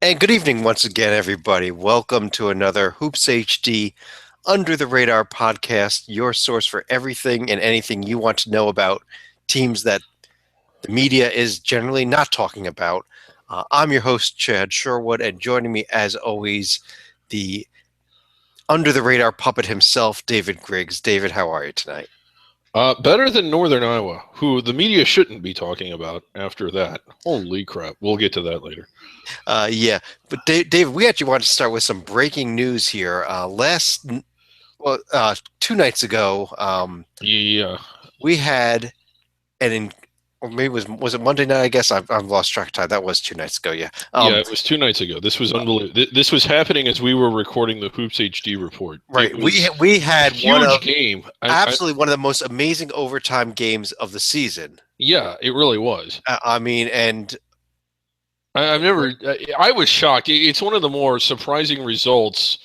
And good evening once again, everybody. Welcome to another Hoops HD Under the Radar podcast, your source for everything and anything you want to know about teams that the media is generally not talking about. I'm your host, Chad Sherwood, and joining me, as always, the Under the Radar puppet himself, David Griggs. David, how are you tonight? Better than Northern Iowa, who the media shouldn't be talking about after that. Holy crap. We'll get to that later. Yeah, but David, we actually wanted to start with some breaking news here. Well, 2 nights ago, Yeah. we had or maybe was it Monday night? I guess I've lost track of time. That was 2 nights ago. Yeah. Yeah, it was 2 nights ago. This was unbelievable. This was happening as we were recording the Hoops HD report. It Right. We was we a had one huge of game. absolutely one of the most amazing overtime games of the season. Yeah, it really was. I mean, and I've never. I was shocked. It's one of the more surprising results.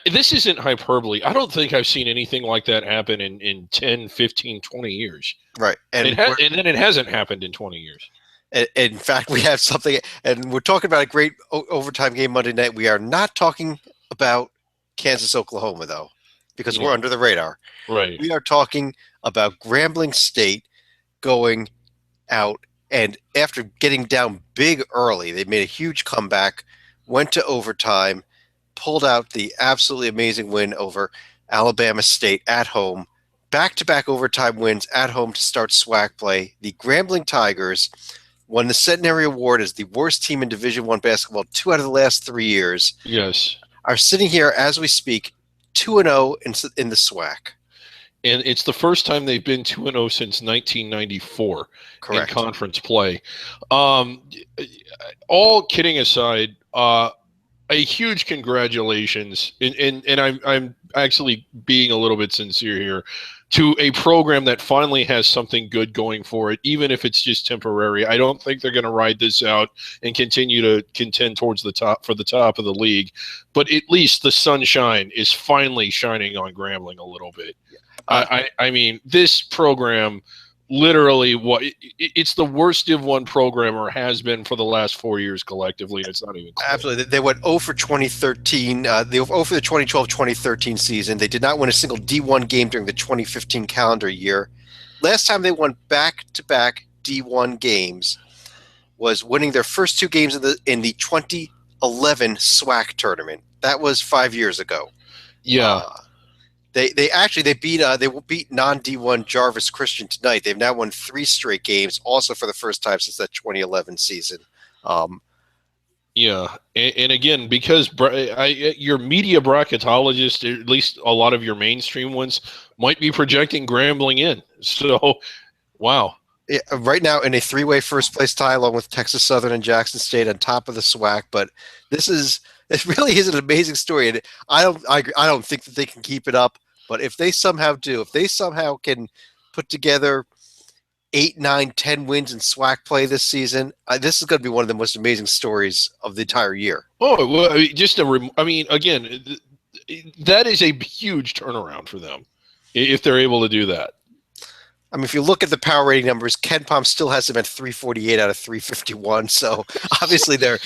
This isn't hyperbole. I don't think I've seen anything like that happen in 10, 15, 20 years. right, And then it hasn't happened in 20 years. in fact, we have something, and we're talking about a great overtime game Monday night. We are not talking about Kansas, Oklahoma, though, because we're Yeah. under the radar. Right. We are talking about Grambling State going out, and after getting down big early, they made a huge comeback, went to overtime, pulled out the absolutely amazing win over Alabama State at home. Back-to-back overtime wins at home to start SWAC play. The Grambling Tigers won the Centenary Award as the worst team in Division One basketball 2 out of the last 3 years. Yes. Are sitting here as we speak, 2-0 in the SWAC. And it's the first time they've been 2-0 since 1994 in Correct. conference play. Um, all kidding aside, a huge congratulations, and I'm actually being a little bit sincere here, to a program that finally has something good going for it, even if it's just temporary. I don't think they're going to ride this out and continue to contend towards the top for the top of the league, but at least the sunshine is finally shining on Grambling a little bit. I mean, this program literally it's the worst Div 1 program, or has been for the last 4 years collectively, and it's not even close. Absolutely. They went 0 for 2013. They were 0 for the 2012-2013 season. They did not win a single D1 game during the 2015 calendar year. Last time they won back-to-back D1 games was winning their first two games in the 2011 SWAC tournament. That was 5 years ago. Yeah. They beat non D1 Jarvis Christian tonight. They've now won 3 straight games, also for the first time since that 2011 season. Yeah, and again, because your media bracketologist, at least a lot of your mainstream ones, might be projecting Grambling in. So, wow. Right now in a 3-way first place tie along with Texas Southern and Jackson State on top of the SWAC, but it really is an amazing story, and I don't think that they can keep it up. But if they somehow can put together 8, 9, 10 wins in SWAC play this season, this is going to be one of the most amazing stories of the entire year. Oh, well, again, that is a huge turnaround for them if they're able to do that. I mean, if you look at the power rating numbers, KenPom still has them at 348 out of 351. So obviously their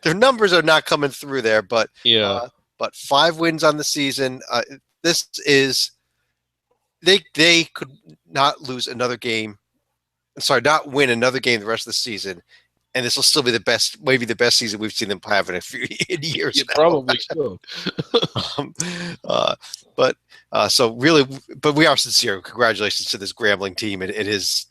numbers are not coming through there. But Yeah. But 5 wins on the season. This is they could not lose another game. Sorry, not win another game the rest of the season, and this will still be maybe the best season we've seen them have in years. Yeah, probably so. um, so really, but we are sincere. Congratulations to this Grambling team. It is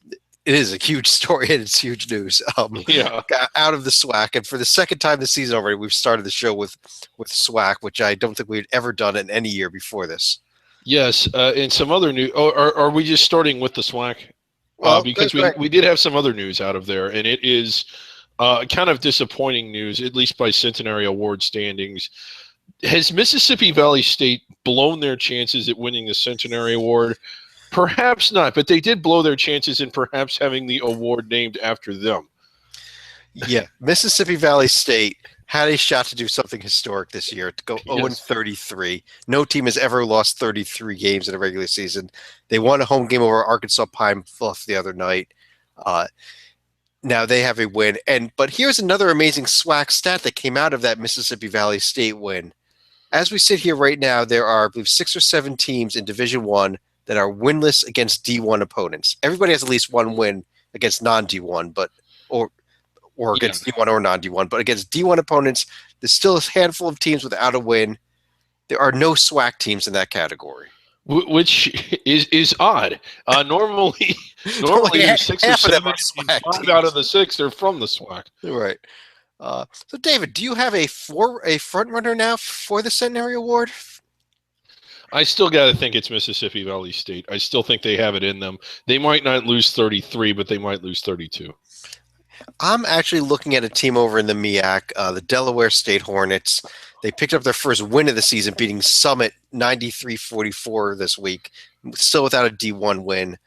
a huge story and it's huge news. Yeah. Out of the SWAC, and for the second time this season already, we've started the show with SWAC, which I don't think we'd ever done in any year before this. Yes, and some other news. Oh, are we just starting with the SWAC? Well, because we did have some other news out of there, and it is kind of disappointing news, at least by Centenary Award standings. Has Mississippi Valley State blown their chances at winning the Centenary Award? Perhaps not, but they did blow their chances in perhaps having the award named after them. Yeah, Mississippi Valley State had a shot to do something historic this year, to go 0-33. No team has ever lost 33 games in a regular season. They won a home game over Arkansas Pine Bluff the other night. Now they have a win, but here's another amazing SWAC stat that came out of that Mississippi Valley State win. As we sit here right now, there are, I believe, 6 or 7 teams in Division One that are winless against D1 opponents. Everybody has at least one win against non-D1, or against D1 or non-D1, but against D1 opponents, there's still a handful of teams without a win. There are no SWAC teams in that category, which is odd. Normally there's 6 or 7, and 5 out of the 6 are from the SWAC. Right. So, David, do you have a front runner now for the Centenary Award? I still got to think it's Mississippi Valley State. I still think they have it in them. They might not lose 33, but they might lose 32. I'm actually looking at a team over in the MEAC, the Delaware State Hornets. They picked up their first win of the season, beating Summit 93-44 this week, still without a D1 win.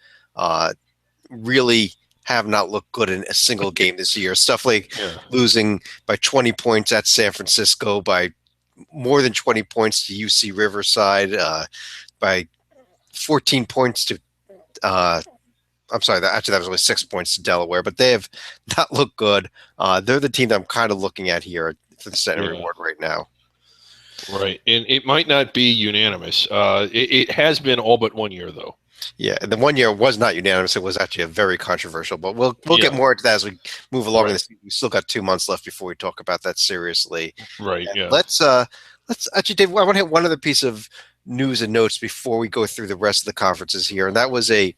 Really have not looked good in a single game this year. Stuff like losing by 20 points at San Francisco, by more than 20 points to UC Riverside, by 14 points to I'm sorry, that was only 6 points to Delaware, but they have not looked good. They're the team that I'm kind of looking at here for the Centenary Award right now. Right, and it might not be unanimous. It has been all but 1 year, though. Yeah, and the 1 year was not unanimous. It was actually a very controversial, but we'll get more into that as we move along. Right. We still got 2 months left before we talk about that seriously. Right. And yeah. Let's actually, Dave. I want to hit one other piece of news and notes before we go through the rest of the conferences here, and that was a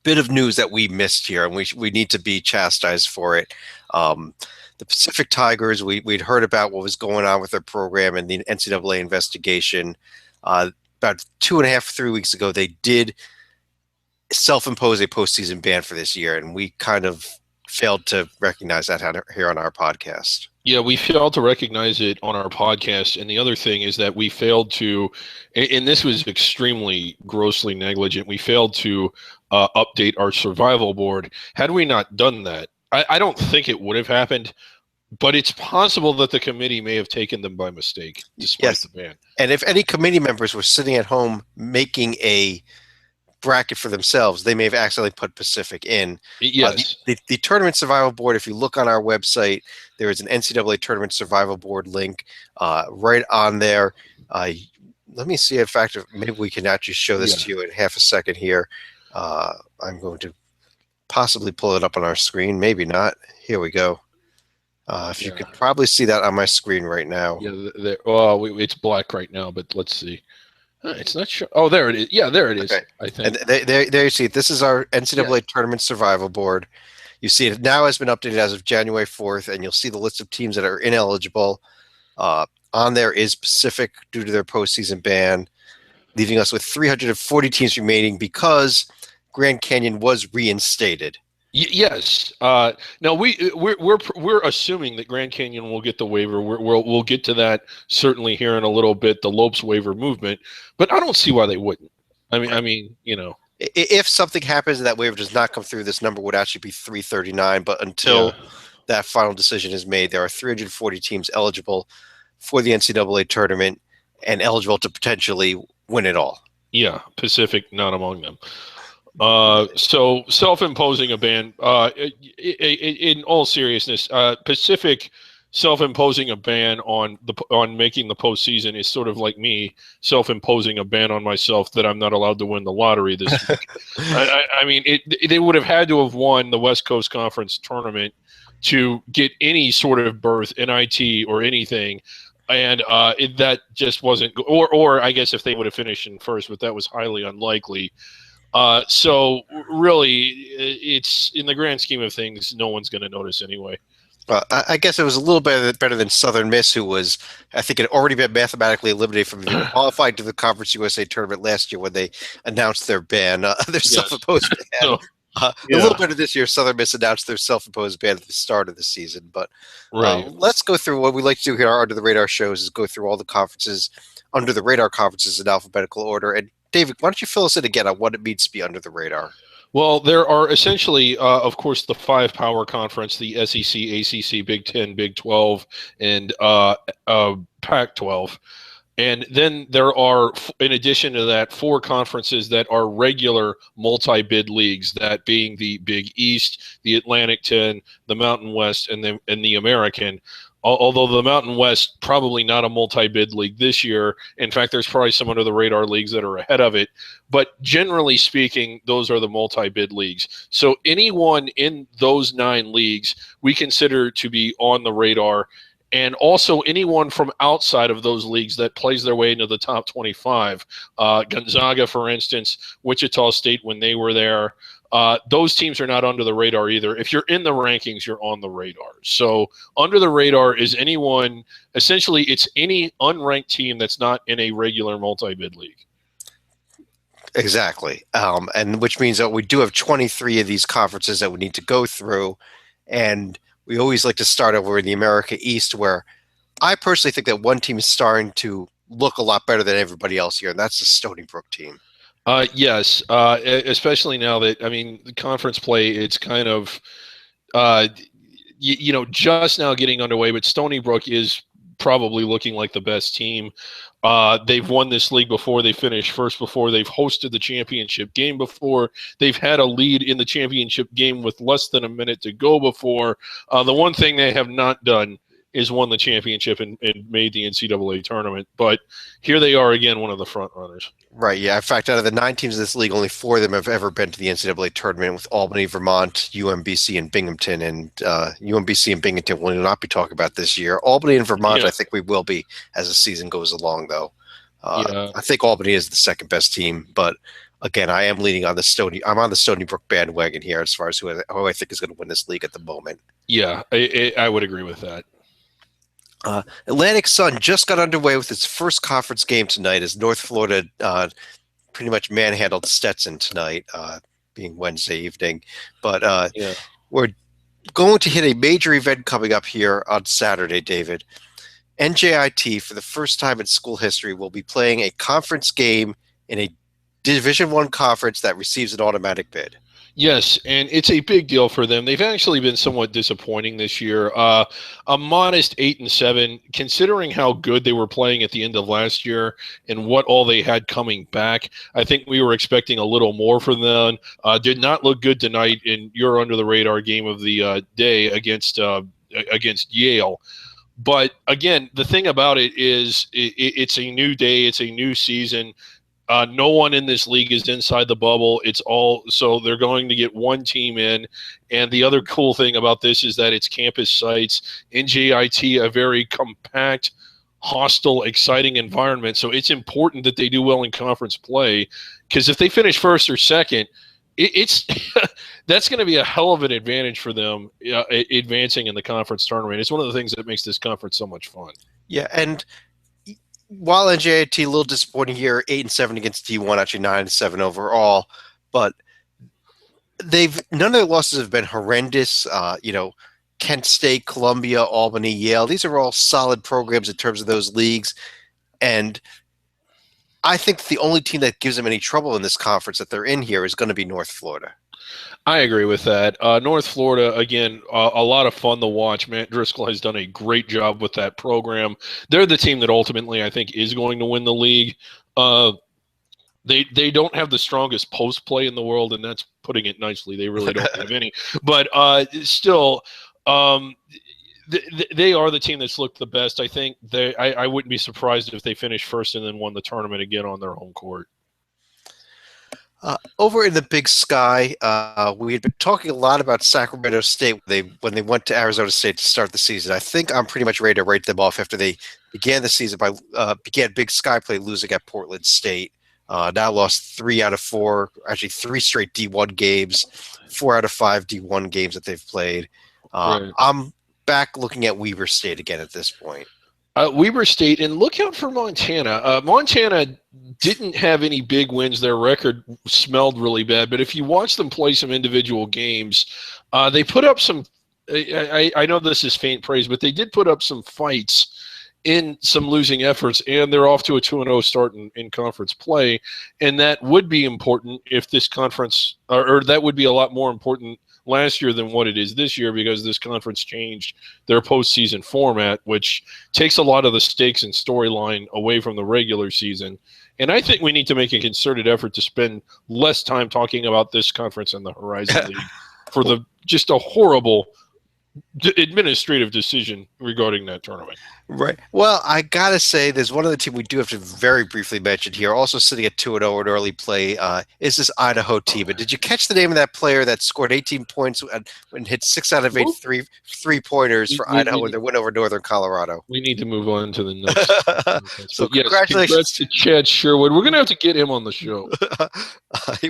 bit of news that we missed here, and we need to be chastised for it. The Pacific Tigers, we'd heard about what was going on with their program and the NCAA investigation. About 2.5, 3 weeks ago, they did self-impose a postseason ban for this year, and we kind of failed to recognize that here on our podcast. Yeah, we failed to recognize it on our podcast, and the other thing is that we failed to, and this was extremely grossly negligent, we failed to update our survival board. Had we not done that, I don't think it would have happened, but it's possible that the committee may have taken them by mistake, despite the ban. And if any committee members were sitting at home making a bracket for themselves, they may have accidentally put Pacific in. Yes. The tournament survival board, if you look on our website, there is an NCAA tournament survival board link right on there. Let me see, in fact, maybe we can actually show this to you in half a second here. I'm going to possibly pull it up on our screen. Maybe not. Here we go. If you could probably see that on my screen right now. Yeah, it's black right now, but let's see. It's not sure. Oh, there it is. Yeah, there it is. I think. And there you see it. This is our NCAA tournament survival board. You see it now has been updated as of January 4th, and you'll see the list of teams that are ineligible. On there is Pacific due to their postseason ban, leaving us with 340 teams remaining because Grand Canyon was reinstated. Yes. Now we're assuming that Grand Canyon will get the waiver. We'll get to that certainly here in a little bit. The Lopes waiver movement, but I don't see why they wouldn't. I mean, you know, if something happens and that waiver does not come through, this number would actually be 339. But until that final decision is made, there are 340 teams eligible for the NCAA tournament and eligible to potentially win it all. Yeah, Pacific not among them. So self-imposing a ban, in all seriousness, Pacific self-imposing a ban on making the postseason is sort of like me self-imposing a ban on myself that I'm not allowed to win the lottery this week. I mean, they would have had to have won the West Coast Conference tournament to get any sort of berth, NIT or anything. And that just wasn't, or I guess if they would have finished in first, but that was highly unlikely. So really, it's in the grand scheme of things, no one's going to notice anyway. I guess it was a little bit better than Southern Miss, who was, I think, had already been mathematically eliminated from being qualified to the Conference USA tournament last year when they announced their ban, their self-imposed ban. A little better this year, Southern Miss announced their self-imposed ban at the start of the season. But let's go through what we like to do here. Our Under the Radar shows is go through all the conferences, Under the Radar conferences in alphabetical order. And David, why don't you fill us in again on what it means to be under the radar? Well, there are essentially, of course, the 5 power conference, the SEC, ACC, Big 10, Big 12, and Pac-12. And then there are, in addition to that, 4 conferences that are regular multi-bid leagues, that being the Big East, the Atlantic 10, the Mountain West, and the American. Although the Mountain West, probably not a multi-bid league this year. In fact, there's probably some under-the-radar leagues that are ahead of it. But generally speaking, those are the multi-bid leagues. So anyone in those 9 leagues we consider to be on the radar. And also anyone from outside of those leagues that plays their way into the top 25. Gonzaga, for instance, Wichita State when they were there, those teams are not under the radar either. If you're in the rankings, you're on the radar. So under the radar is anyone, essentially it's any unranked team that's not in a regular multi-bid league. Exactly. And which means that we do have 23 of these conferences that we need to go through. And we always like to start over in the America East, where I personally think that one team is starting to look a lot better than everybody else here, and that's the Stony Brook team. Yes, especially now that, I mean, the conference play, it's kind of, just now getting underway, but Stony Brook is probably looking like the best team. They've won this league before. They finished first before. They've hosted the championship game before. They've had a lead in the championship game with less than a minute to go before. The one thing they have not done is won the championship and made the NCAA tournament. But here they are again, one of the front runners. Right, yeah. In fact, out of the 9 teams in this league, only 4 of them have ever been to the NCAA tournament, with Albany, Vermont, UMBC, and Binghamton. And UMBC and Binghamton will not be talking about this year. Albany and Vermont, I think we will be as the season goes along, though. I think Albany is the second best team, but again, I am leaning on the Stony. I'm on the Stony Brook bandwagon here as far as who I think is going to win this league at the moment. Yeah, I would agree with that. Atlantic Sun just got underway with its first conference game tonight as North Florida pretty much manhandled Stetson tonight, being Wednesday evening. But we're going to hit a major event coming up here on Saturday, David. NJIT, for the first time in school history, will be playing a conference game in a Division I conference that receives an automatic bid. Yes, and it's a big deal for them. They've actually been somewhat disappointing this year. A modest 8-7, considering how good they were playing at the end of last year and what all they had coming back. I think we were expecting a little more from them. Did not look good tonight in your under the radar game of the day against Yale. But again, the thing about it is it's a new day, it's a new season. No one in this league is inside the bubble. It's all, so they're going to get one team in. And the other cool thing about this is that it's campus sites. NJIT, a very compact, hostile, exciting environment. So it's important that they do well in conference play, because if they finish first or second, it's that's going to be a hell of an advantage for them advancing in the conference tournament. It's one of the things that makes this conference so much fun. Yeah, and while NJIT a little disappointing here, 8-7 against D1, actually 9-7 overall, but none of their losses have been horrendous. Kent State, Columbia, Albany, Yale, these are all solid programs in terms of those leagues, and I think the only team that gives them any trouble in this conference that they're in here is going to be North Florida. I agree with that. North Florida, again, a lot of fun to watch. Matt Driscoll has done a great job with that program. They're the team that ultimately I think is going to win the league. They don't have the strongest post play in the world, and that's putting it nicely. They really don't have any. But still, they are the team that's looked the best. I think I wouldn't be surprised if they finished first and then won the tournament again on their home court. Over in the Big Sky, we had been talking a lot about Sacramento State when they went to Arizona State to start the season. I think I'm pretty much ready to write them off after they began the season began Big Sky play losing at Portland State. Now lost 3 out of 4, actually 3 straight D1 games, 4 out of 5 D1 games that they've played. Right. I'm back looking at Weber State again at this point. Weber State, and look out for Montana. Montana didn't have any big wins. Their record smelled really bad, but if you watch them play some individual games, they put up some I know this is faint praise, but they did put up some fights in some losing efforts, and they're off to a 2-0 start in conference play, and that would be important if this conference, or that would be a lot more important last year than what it is this year because this conference changed their postseason format, which takes a lot of the stakes and storyline away from the regular season. And I think we need to make a concerted effort to spend less time talking about this conference and the Horizon League for the just a horrible administrative decision regarding that tournament. Right. Well, I gotta say, there's one other team we do have to very briefly mention here. Also sitting at 2-0 in early play is this Idaho team. But did you catch the name of that player that scored 18 points and hit 6 out of 8 three-pointers for Idaho in their win over Northern Colorado? We need to move on to the next. So congratulations to Chad Sherwood. We're gonna have to get him on the show.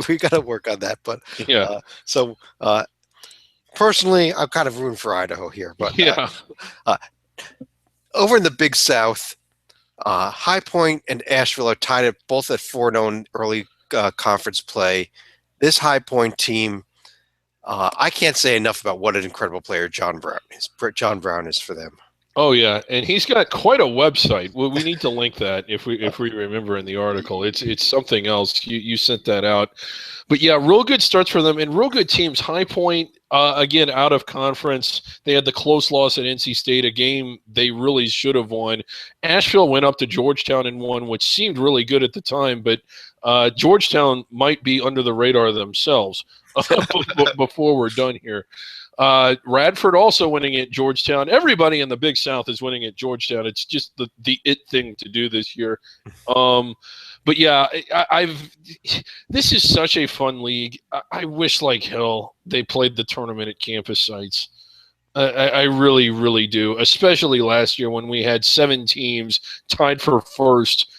We got to work on that. But yeah. Personally, I'm kind of rooting for Idaho here. But yeah. Over in the Big South, High Point and Asheville are tied at both at 4-0 in early conference play. This High Point team, I can't say enough about what an incredible player John Brown is. John Brown is for them. Oh yeah, and he's got quite a website. Well, we need to link that if we remember in the article. It's something else. You sent that out, but yeah, real good starts for them and real good teams. High Point again out of conference. They had the close loss at NC State, a game they really should have won. Asheville went up to Georgetown and won, which seemed really good at the time, but Georgetown might be under the radar themselves before we're done here. Radford also winning at Georgetown. Everybody in the Big South is winning at Georgetown. It's just the it thing to do this year. But yeah, this is such a fun league. I wish like hell they played the tournament at campus sites. I really, really do. Especially last year when we had 7 teams tied for first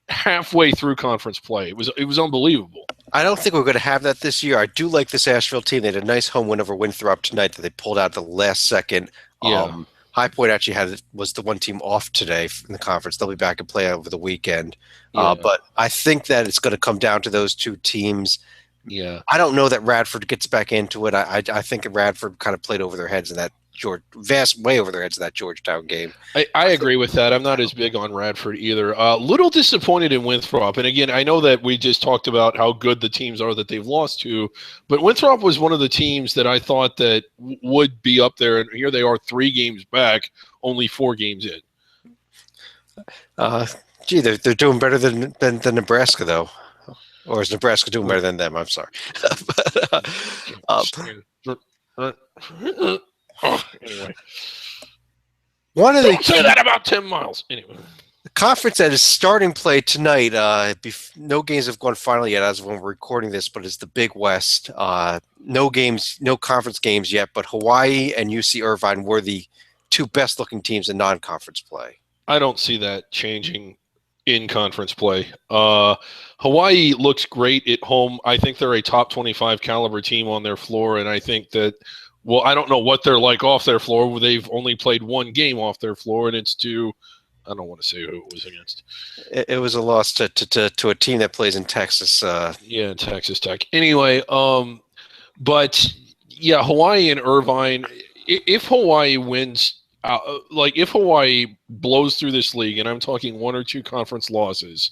halfway through conference play. It was unbelievable. I don't think we're going to have that this year. I do like this Asheville team. They had a nice home win over Winthrop tonight that they pulled out at the last second. Yeah. High Point actually was the one team off today in the conference. They'll be back and play over the weekend. Yeah. But I think that it's going to come down to those two teams. Yeah. I don't know that Radford gets back into it. I think Radford kind of played over their heads in that way over their heads in that Georgetown game. I agree with that. I'm not as big on Radford either. Little disappointed in Winthrop. And again, I know that we just talked about how good the teams are that they've lost to, but Winthrop was one of the teams that I thought that would be up there. And here they are 3 games back, only 4 games in. They're doing better than Nebraska, though. Or is Nebraska doing better than them? I'm sorry. Anyway. Don't say that about 10 miles. Anyway. The conference that is starting play tonight, no games have gone final yet as of when we're recording this, but it's the Big West. No conference games yet, but Hawaii and UC Irvine were the 2 best-looking teams in non-conference play. I don't see that changing in conference play. Hawaii looks great at home. I think they're a top 25 caliber team on their floor, and I think that I don't know what they're like off their floor. They've only played 1 game off their floor, and it's to I don't want to say who it was against. It was a loss to a team that plays in Texas. Yeah, Texas Tech. Anyway, but yeah, Hawaii and Irvine. If Hawaii wins, if Hawaii blows through this league, and I'm talking 1 or 2 conference losses,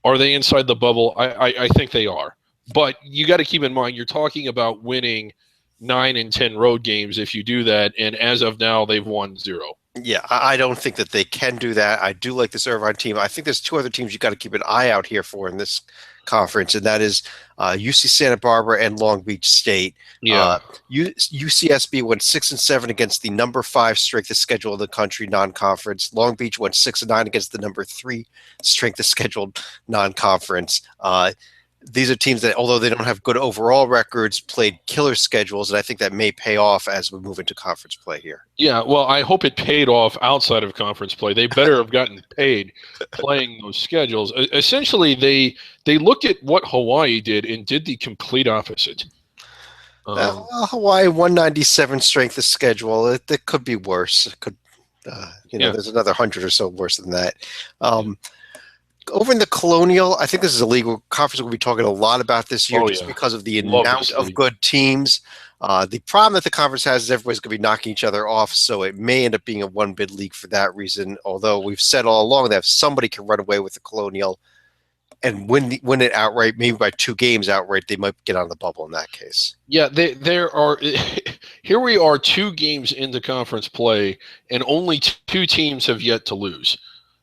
are they inside the bubble? I think they are. But you got to keep in mind, you're talking about winning 9 and 10 road games if you do that, and as of now, they've won 0. Yeah, I don't think that they can do that. I do like this Irvine team. I think there's 2 other teams you got to keep an eye out here for in this conference, and that is UC Santa Barbara and Long Beach State. Yeah, UCSB went 6-7 against the number 5 strength of schedule in the country non-conference. Long Beach went 6-9 against the number 3 strength of schedule non-conference. These are teams that, although they don't have good overall records, played killer schedules, and I think that may pay off as we move into conference play here. Yeah, well, I hope it paid off outside of conference play. They better have gotten paid playing those schedules. Essentially, they looked at what Hawaii did and did the complete opposite. Hawaii 197 strength of schedule. It could be worse. It could, there's another 100 or so worse than that. Over in the Colonial, I think this is a league conference we'll be talking a lot about this year because of the amount of good teams. The problem that the conference has is everybody's going to be knocking each other off, so it may end up being a one-bid league for that reason, although we've said all along that if somebody can run away with the Colonial, and win it outright, maybe by 2 games outright, they might get on the bubble in that case. Yeah, there are. Here we are, 2 games into conference play, and only 2 teams have yet to lose.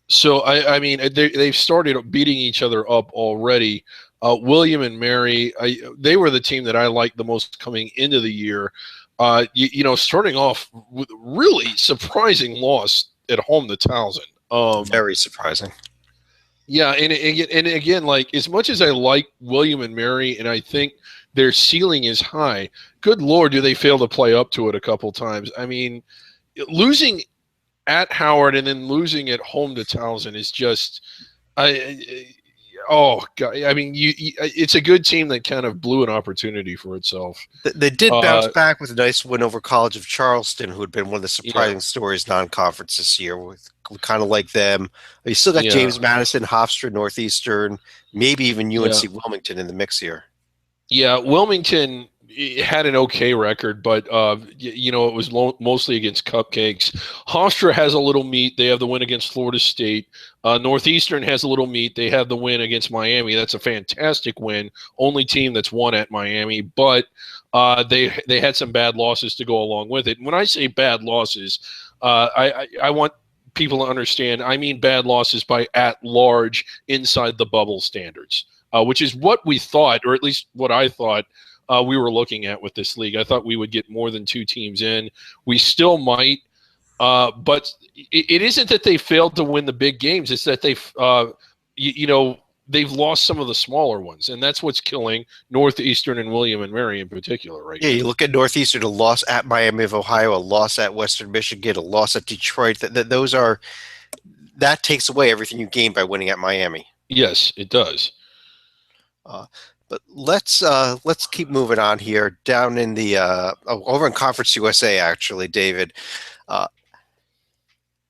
So I mean, they've started beating each other up already. William and Mary, they were the team that I liked the most coming into the year. Starting off with really surprising loss at home to Towson. Very surprising. Yeah, and again, like as much as I like William and Mary, and I think their ceiling is high, good Lord, do they fail to play up to it a couple times? I mean, losing at Howard and then losing at home to Towson is just, oh God! I mean, it's a good team that kind of blew an opportunity for itself. They did bounce back with a nice win over College of Charleston, who had been one of the surprising stories non-conference this year. We kind of like them. You still got James Madison, Hofstra, Northeastern, maybe even UNC Wilmington in the mix here. Yeah, Wilmington had an okay record, but it was mostly against cupcakes. Hofstra has a little meat. They have the win against Florida State. Northeastern has a little meat. They have the win against Miami. That's a fantastic win. Only team that's won at Miami, but they had some bad losses to go along with it. And when I say bad losses, I want people to understand. I mean bad losses by at large inside the bubble standards, which is what we thought, or at least what I thought. We were looking at with this league. I thought we would get more than 2 teams in. We still might, but it isn't that they failed to win the big games. It's that they've lost some of the smaller ones, and that's what's killing Northeastern and William and Mary in particular right now. Yeah, you look at Northeastern, a loss at Miami of Ohio, a loss at Western Michigan, a loss at Detroit. That takes away everything you gain by winning at Miami. Yes, it does. But let's keep moving on here. Down in the over in Conference USA, actually, David,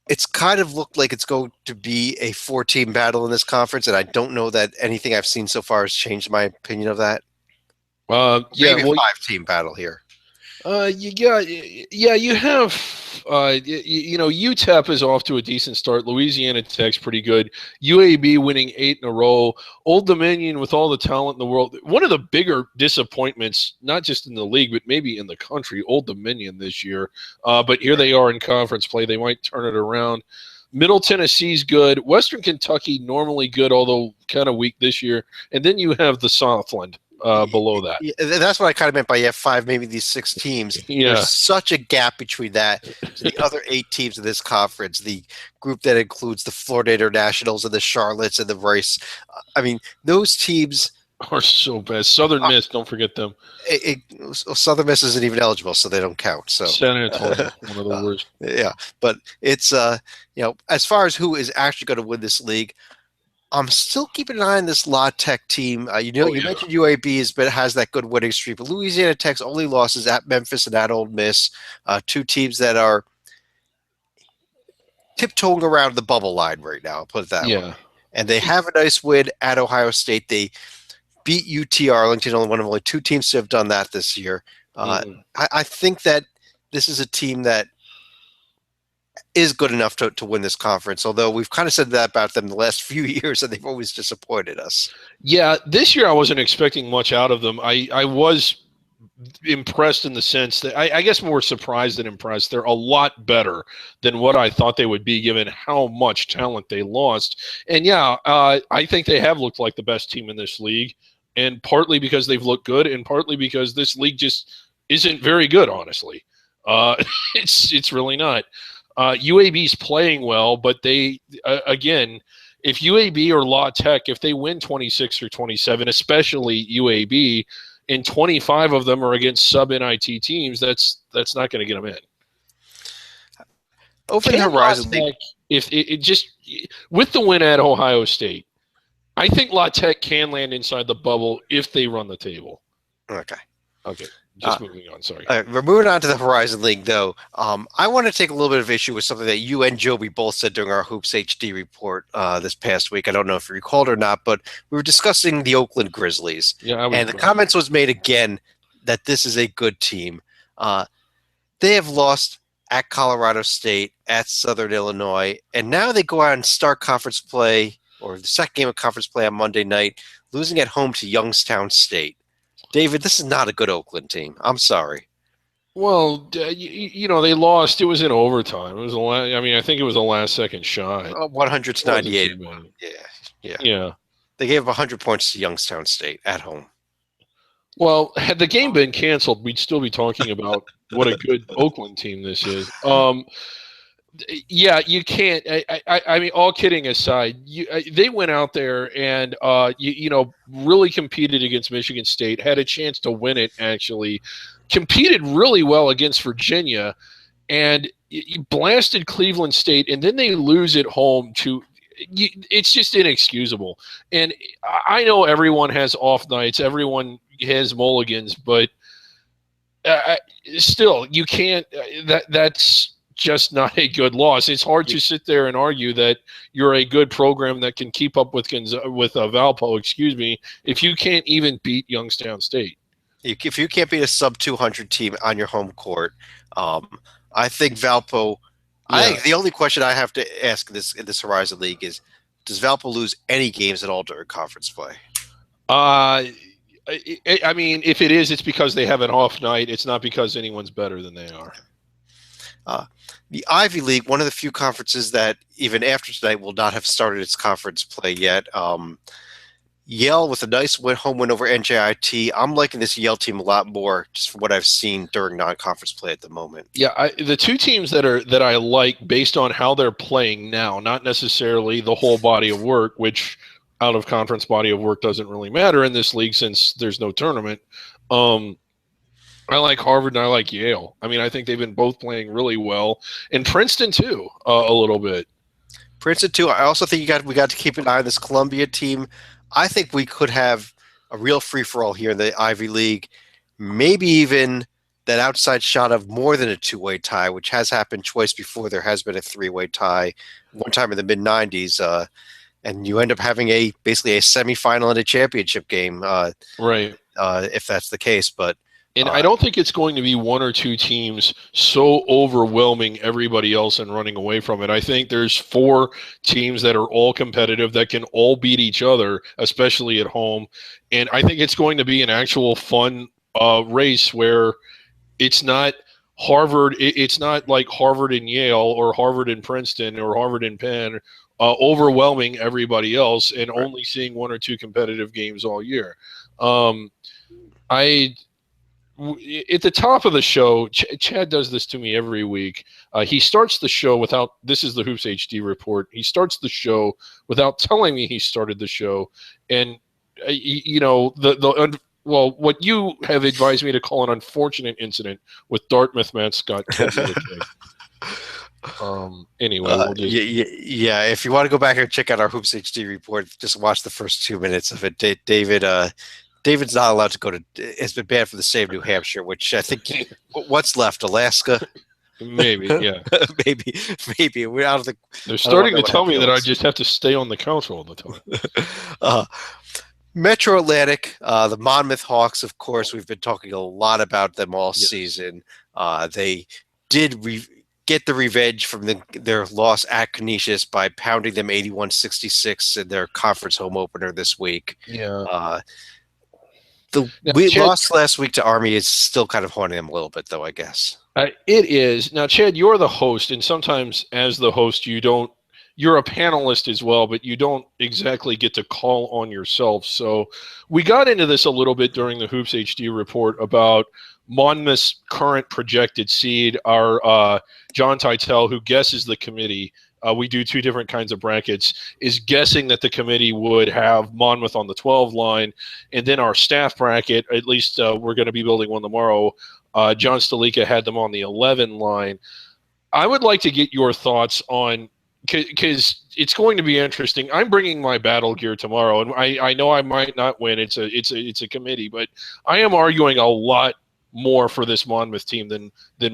it's kind of looked like it's going to be a 4-team battle in this conference, and I don't know that anything I've seen so far has changed my opinion of that. Maybe a 5-team battle here. You have, UTEP is off to a decent start. Louisiana Tech's pretty good. UAB winning 8 in a row. Old Dominion with all the talent in the world. One of the bigger disappointments, not just in the league, but maybe in the country, Old Dominion this year. But here they are in conference play. They might turn it around. Middle Tennessee's good. Western Kentucky normally good, although kind of weak this year. And then you have the Southland. Below that. Yeah, that's what I kind of meant by 5, maybe these 6 teams. Yeah. There's such a gap between that to the other 8 teams of this conference, the group that includes the Florida Internationals and the Charlottes and the Rice. I mean, those teams are so bad. Southern Miss, don't forget them. Southern Miss isn't even eligible, so they don't count. So San Antonio, one of the worst. Yeah, but it's as far as who is actually going to win this league, I'm still keeping an eye on this La Tech team. You mentioned UAB has that good winning streak, but Louisiana Tech's only losses at Memphis and at Ole Miss, 2 teams that are tiptoeing around the bubble line right now. I'll put it that way. And they have a nice win at Ohio State. They beat UT Arlington, only 2 teams to have done that this year. I think that this is a team that is good enough to win this conference, although we've kind of said that about them the last few years, and they've always disappointed us. Yeah, this year I wasn't expecting much out of them. I was impressed in the sense that I guess more surprised than impressed. They're a lot better than what I thought they would be given how much talent they lost. And I think they have looked like the best team in this league, and partly because they've looked good and partly because this league just isn't very good, honestly. It's really not. UAB's playing well, but they, again, if UAB or La Tech, if they win 26 or 27, especially UAB, and 25 of them are against sub-NIT teams, that's not going to get them in. Over the horizon, if it just with the win at Ohio State, I think La Tech can land inside the bubble if they run the table. Okay. Just moving on, sorry. We're moving on to the Horizon League, though. I want to take a little bit of issue with something that you and Joby both said during our Hoops HD report this past week. I don't know if you recalled or not, but we were discussing the Oakland Grizzlies. And the comments was made again that this is a good team. They have lost at Colorado State, at Southern Illinois, and now they go out and start conference play. or the second game of conference play on Monday night, losing at home to Youngstown State. David, this is not a good Oakland team. I'm sorry. Well, they lost. It was in overtime. It was I think it was a last-second shot. 100 to 98. Yeah. Yeah. They gave 100 points to Youngstown State at home. Well, had the game been canceled, we'd still be talking about what a good Oakland team this is. Yeah, you can't. I mean, all kidding aside, they went out there and really competed against Michigan State, had a chance to win it. Actually, competed really well against Virginia, and blasted Cleveland State, and then they lose at home to. It's just inexcusable. And I know everyone has off nights, everyone has mulligans, but still, you can't. That's just not a good loss. It's hard to sit there and argue that you're a good program that can keep up with Valpo, if you can't even beat Youngstown State. If you can't beat a sub 200 team on your home court, I think Valpo. Yeah. I think the only question I have to ask in this Horizon League is, does Valpo lose any games at all during conference play? I mean, if it is, it's because they have an off night. It's not because anyone's better than they are. The Ivy League, one of the few conferences that even after tonight will not have started its conference play yet. Yale with a nice home win over NJIT. I'm liking this Yale team a lot more just from what I've seen during non-conference play at the moment. Yeah, the two teams that I like based on how they're playing now, not necessarily the whole body of work, which out of conference body of work doesn't really matter in this league since there's no tournament. I like Harvard and I like Yale. I mean, I think they've been both playing really well, and Princeton too, a little bit. Princeton too. I also think we got to keep an eye on this Columbia team. I think we could have a real free-for-all here in the Ivy League, maybe even that outside shot of more than a two-way tie, which has happened twice before. There has been a three-way tie one time in the mid-'90s, and you end up having basically a semifinal and a championship game, right? If that's the case, but. And I don't think it's going to be one or two teams so overwhelming everybody else and running away from it. I think there's 4 teams that are all competitive that can all beat each other, especially at home. And I think it's going to be an actual fun race where it's not Harvard. It's not like Harvard and Yale or Harvard and Princeton or Harvard and Penn overwhelming everybody else and only seeing 1 or 2 competitive games all year. At the top of the show, Chad does this to me every week. He starts the show without – this is the Hoops HD report. He starts the show without telling me he started the show. And, what you have advised me to call an unfortunate incident with Dartmouth mascot. Anyway, we'll just... yeah. If you want to go back and check out our Hoops HD report, just watch the first 2 minutes of it. David's not allowed to go to. It's been banned from the state of New Hampshire, which I think. What's left? Alaska. Maybe, yeah. maybe we're out of the. They're starting to tell me that I just have to stay on the couch all the time. Metro Atlantic, the Monmouth Hawks, of course, we've been talking a lot about them all season. They did get the revenge from their loss at Canisius by pounding them 81-66 in their conference home opener this week. Yeah. We lost last week to Army is still kind of haunting them a little bit, though, I guess. It is. Now, Chad, you're the host, and sometimes as the host, you're a panelist as well, but you don't exactly get to call on yourself. So we got into this a little bit during the Hoops HD report about Monmouth's current projected seed. Our John Titel, who guesses the committee, we do 2 different kinds of brackets, is guessing that the committee would have Monmouth on the 12 line. And then our staff bracket, at least we're going to be building one tomorrow, John Stalika had them on the 11 line. I would like to get your thoughts on, because it's going to be interesting. I'm bringing my battle gear tomorrow, and I know I might not win. It's a committee, but I am arguing a lot more for this Monmouth team than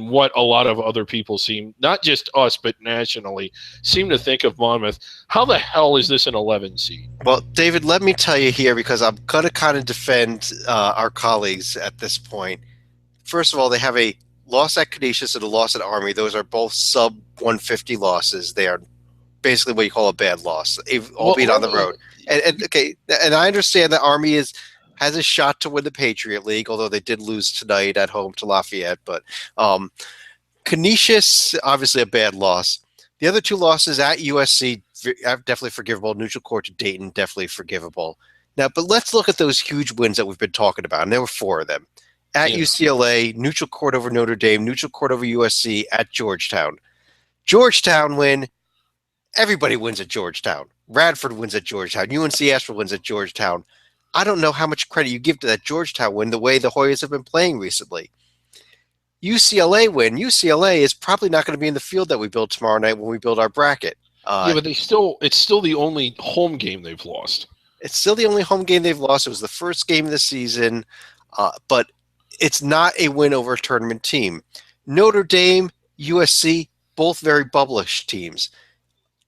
what a lot of other people seem, not just us, but nationally, seem to think of Monmouth. How the hell is this an 11 seed? Well, David, let me tell you here, because I'm going to kind of defend our colleagues at this point. First of all, they have a loss at Canisius and a loss at Army. Those are both sub 150 losses. They are basically what you call a bad loss, Well, albeit on the road. And okay, and I understand that Army has a shot to win the Patriot League, although they did lose tonight at home to Lafayette. But Canisius, obviously a bad loss. The other two losses at USC, definitely forgivable. Neutral court to Dayton, definitely forgivable. Now, but let's look at those huge wins that we've been talking about, and there were four of them. At UCLA, neutral court over Notre Dame, neutral court over USC, at Georgetown. Georgetown win. Everybody wins at Georgetown. Radford wins at Georgetown. UNC Asheville wins at Georgetown. I don't know how much credit you give to that Georgetown win the way the Hoyas have been playing recently. UCLA win. UCLA is probably not going to be in the field that we build tomorrow night when we build our bracket. But it's still the only home game they've lost. It's still the only home game they've lost. It was the first game of the season, but it's not a win over a tournament team. Notre Dame, USC, both very bubblish teams.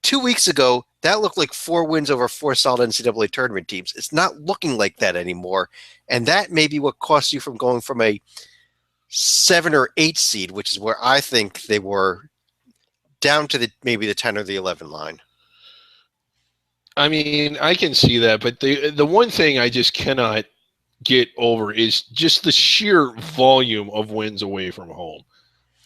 2 weeks ago, that looked like 4 wins over 4 solid NCAA tournament teams. It's not looking like that anymore, and that may be what cost you from going from a 7 or 8 seed, which is where I think they were, down to maybe the 10 or the 11 line. I mean, I can see that, but the one thing I just cannot get over is just the sheer volume of wins away from home.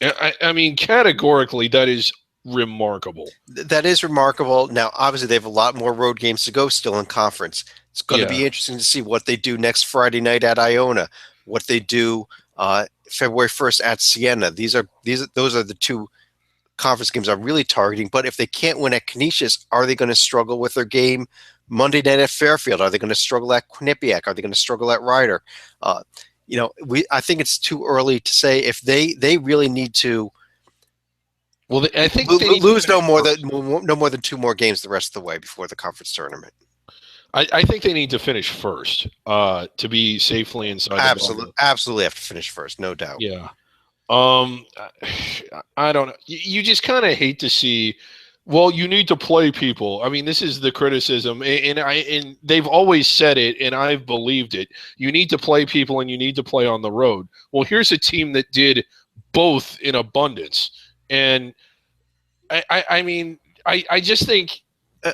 I mean, categorically, that is remarkable. That is remarkable. Now, obviously, they have a lot more road games to go still in conference. It's going to be interesting to see what they do next Friday night at Iona, what they do February 1st at Siena. Those are the two conference games I'm really targeting. But if they can't win at Canisius, are they going to struggle with their game Monday night at Fairfield? Are they going to struggle at Quinnipiac? Are they going to struggle at Ryder? I think it's too early to say if they really need to. Well, I think they lose no more than 2 more games the rest of the way before the conference tournament. I think they need to finish first to be safely inside. Absolutely have to finish first, no doubt. Yeah. I don't know. You just kind of hate to see. Well, you need to play people. I mean, this is the criticism, and they've always said it, and I've believed it. You need to play people, and you need to play on the road. Well, here's a team that did both in abundance, and I just think.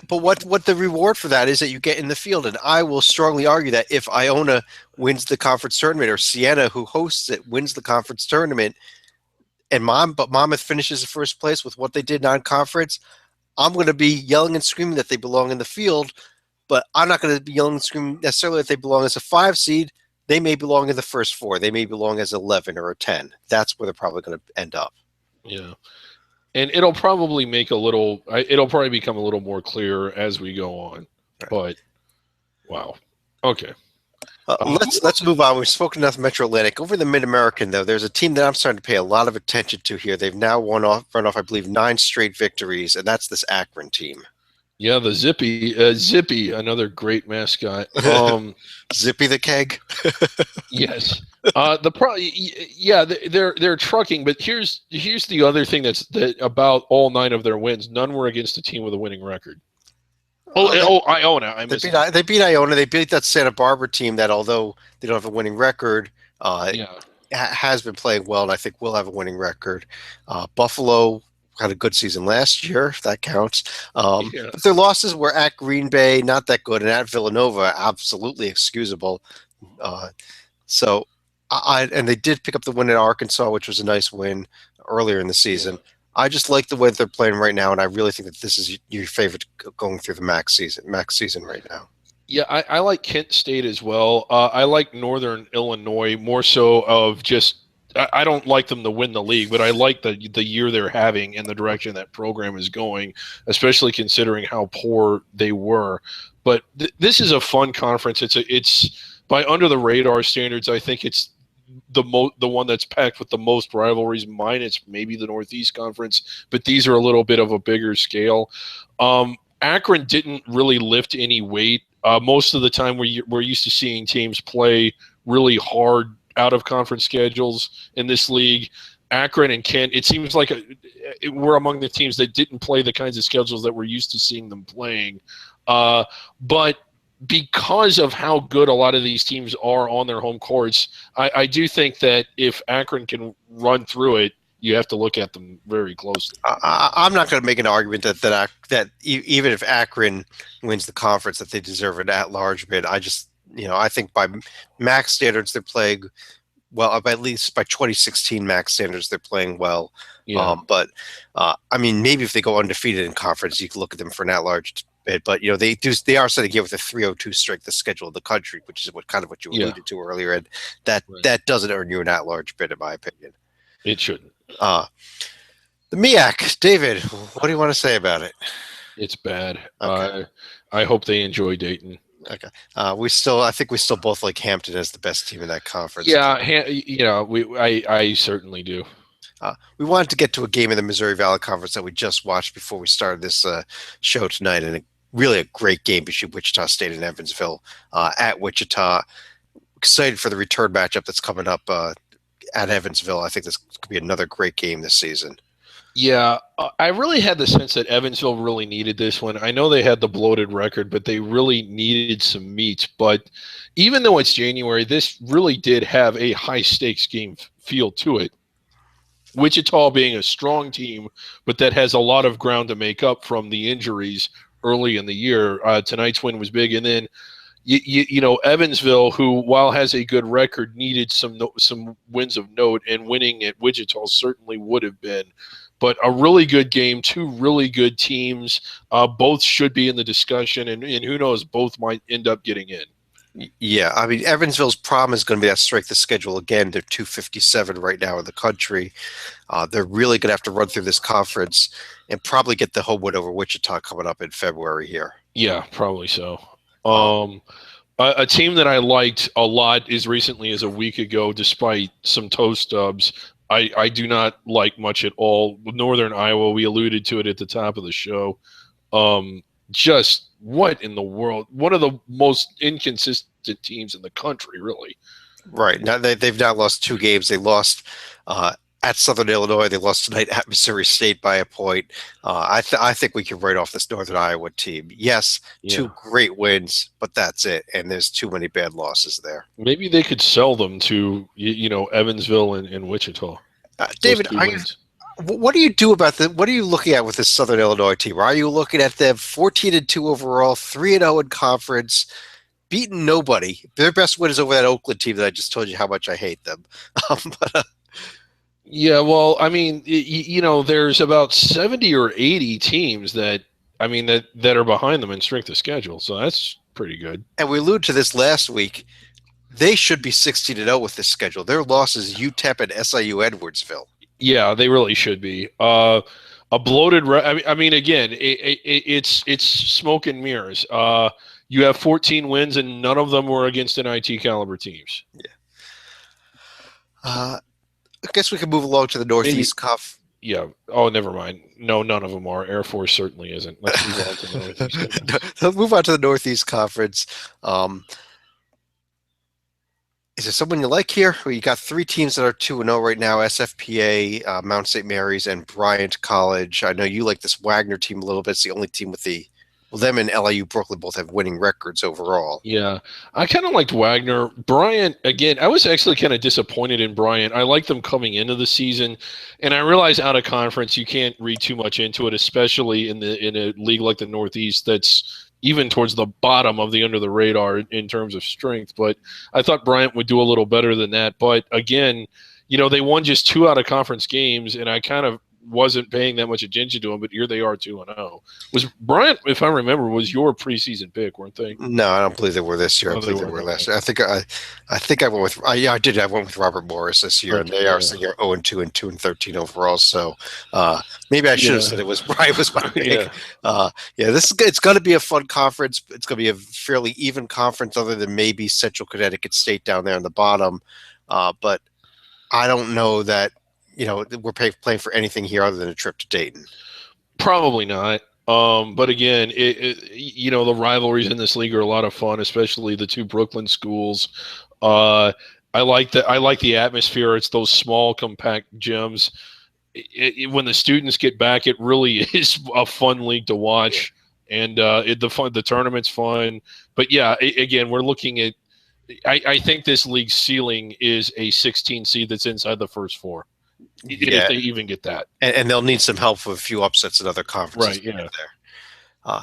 But what the reward for that is that you get in the field, and I will strongly argue that if Iona wins the conference tournament, or Siena, who hosts it, wins the conference tournament, and Monmouth finishes in first place with what they did non-conference, I'm going to be yelling and screaming that they belong in the field, but I'm not going to be yelling and screaming necessarily that they belong as a 5 seed. They may belong in the first 4. They may belong as 11 or a 10. That's where they're probably going to end up. Yeah. And it'll probably become a little more clear as we go on. Right. But, wow. Okay. Let's move on. We've spoken enough Metro Atlantic. Over the Mid-American, though, there's a team that I'm starting to pay a lot of attention to here. They've now run off, I believe, 9 straight victories, and that's this Akron team. Yeah, the Zippy, another great mascot. Zippy the Keg. Yes. They're trucking, but here's the other thing that about all 9 of their wins. None were against a team with a winning record. Iona. They beat Iona. They beat that Santa Barbara team that, although they don't have a winning record, has been playing well, and I think will have a winning record. Buffalo had a good season last year, if that counts. But their losses were at Green Bay, not that good, and at Villanova, absolutely excusable. And they did pick up the win at Arkansas, which was a nice win earlier in the season. I just like the way they're playing right now, and I really think that this is your favorite going through the MAC season right now. Yeah, I like Kent State as well. I like Northern Illinois more so of just I don't like them to win the league, but I like the year they're having and the direction that program is going, especially considering how poor they were. But this is a fun conference. It's by under the radar standards. I think it's the one that's packed with the most rivalries, minus maybe the Northeast Conference, but these are a little bit of a bigger scale. Akron didn't really lift any weight. Most of the time we're used to seeing teams play really hard out of conference schedules in this league. Akron and Kent, it seems like we're among the teams that didn't play the kinds of schedules that we're used to seeing them playing. But because of how good a lot of these teams are on their home courts, I do think that if Akron can run through it, you have to look at them very closely. I'm not going to make an argument that even if Akron wins the conference, that they deserve an at-large bid. I just, I think by MAC standards, they're playing well. At least by 2016 MAC standards, they're playing well. Yeah. But I mean, maybe if they go undefeated in conference, you can look at them for an at-large bid. But they are sitting here with a 302 strength of schedule in the country, which is what you alluded to earlier, and that doesn't earn you an at-large bid, in my opinion. It shouldn't. The MEAC, David, what do you want to say about it? It's bad. Okay. I hope they enjoy Dayton. Okay. I think we still both like Hampton as the best team in that conference. Yeah, I certainly do. We wanted to get to a game in the Missouri Valley Conference that we just watched before we started this show tonight, and really a great game between Wichita State and Evansville at Wichita. Excited for the return matchup that's coming up at Evansville. I think this could be another great game this season. Yeah, I really had the sense that Evansville really needed this one. I know they had the bloated record, but they really needed some meat. But even though it's January, this really did have a high-stakes game feel to it. Wichita being a strong team, but that has a lot of ground to make up from the injuries early in the year. Tonight's win was big. And then, Evansville, who, while has a good record, needed some wins of note, and winning at Wichita certainly would have been. But a really good game, two really good teams. Both should be in the discussion, and who knows, both might end up getting in. Yeah, I mean, Evansville's problem is going to be that strength of schedule again. They're 257 right now in the country. They're really going to have to run through this conference and probably get the home win over Wichita coming up in February here. Yeah, probably so. A team that I liked a lot as recently as a week ago, despite some toe stubs, I do not like much at all. Northern Iowa, we alluded to it at the top of the show. Just what in the world? One of the most inconsistent teams in the country, really. Right. Now they've now lost 2 games. They lost at Southern Illinois. They lost tonight at Missouri State by a point. I think we can write off this Northern Iowa team. Yes, 2 great wins, but that's it. And there's too many bad losses there. Maybe they could sell them to Evansville and Wichita. David, what do you do about what are you looking at with this Southern Illinois team? Are you looking at them 14-2 overall, 3-0 in conference, beating nobody? Their best win is over that Oakland team that I just told you how much I hate them. Yeah, well, I mean, there's about 70 or 80 teams that are behind them in strength of schedule, so that's pretty good. And we alluded to this last week. They should be 16-0 with this schedule. Their losses UTEP and SIU Edwardsville. Yeah, they really should be. A bloated. Again, it's smoke and mirrors. You have 14 wins, and none of them were against NIT caliber teams. Yeah. I guess we can move along to the Northeast Cuff. Yeah. Oh, never mind. No, none of them are. Air Force certainly isn't. Let's move on to the Northeast. Let's move on to the Northeast Conference. Is there someone you like here? Well, you got 3 teams that are 2-0 right now: SFPA, Mount St. Mary's, and Bryant College. I know you like this Wagner team a little bit. It's the only team with them and LIU Brooklyn both have winning records overall. Yeah, I kind of liked Wagner. Bryant, again, I was actually kind of disappointed in Bryant. I liked them coming into the season, and I realize out of conference you can't read too much into it, especially in a league like the Northeast that's even towards the bottom of the under the radar in terms of strength. But I thought Bryant would do a little better than that. But again, they won just 2 out of conference games, and I kind of wasn't paying that much attention to them, but here they are 2-0. Was Bryant, if I remember, was your preseason pick, weren't they? No, I don't believe they were this year. I believe they were last year. I think I went with I did. I went with Robert Morris this year, and they are sitting here 0-2 and 2-13 overall. So maybe I should have said it was Bryant was my pick. It's going to be a fun conference. It's going to be a fairly even conference, other than maybe Central Connecticut State down there on the bottom. But I don't know that we're playing for anything here other than a trip to Dayton. Probably not. But again, the rivalries in this league are a lot of fun, especially the 2 Brooklyn schools. I like the atmosphere. It's those small, compact gyms. When the students get back, it really is a fun league to watch, and the tournament's fun. But yeah, again, we're looking at. I think this league's ceiling is a 16 seed that's inside the first 4. if Yeah, they even get that. and they'll need some help with a few upsets in other conferences Right. to Yeah. get there. Uh,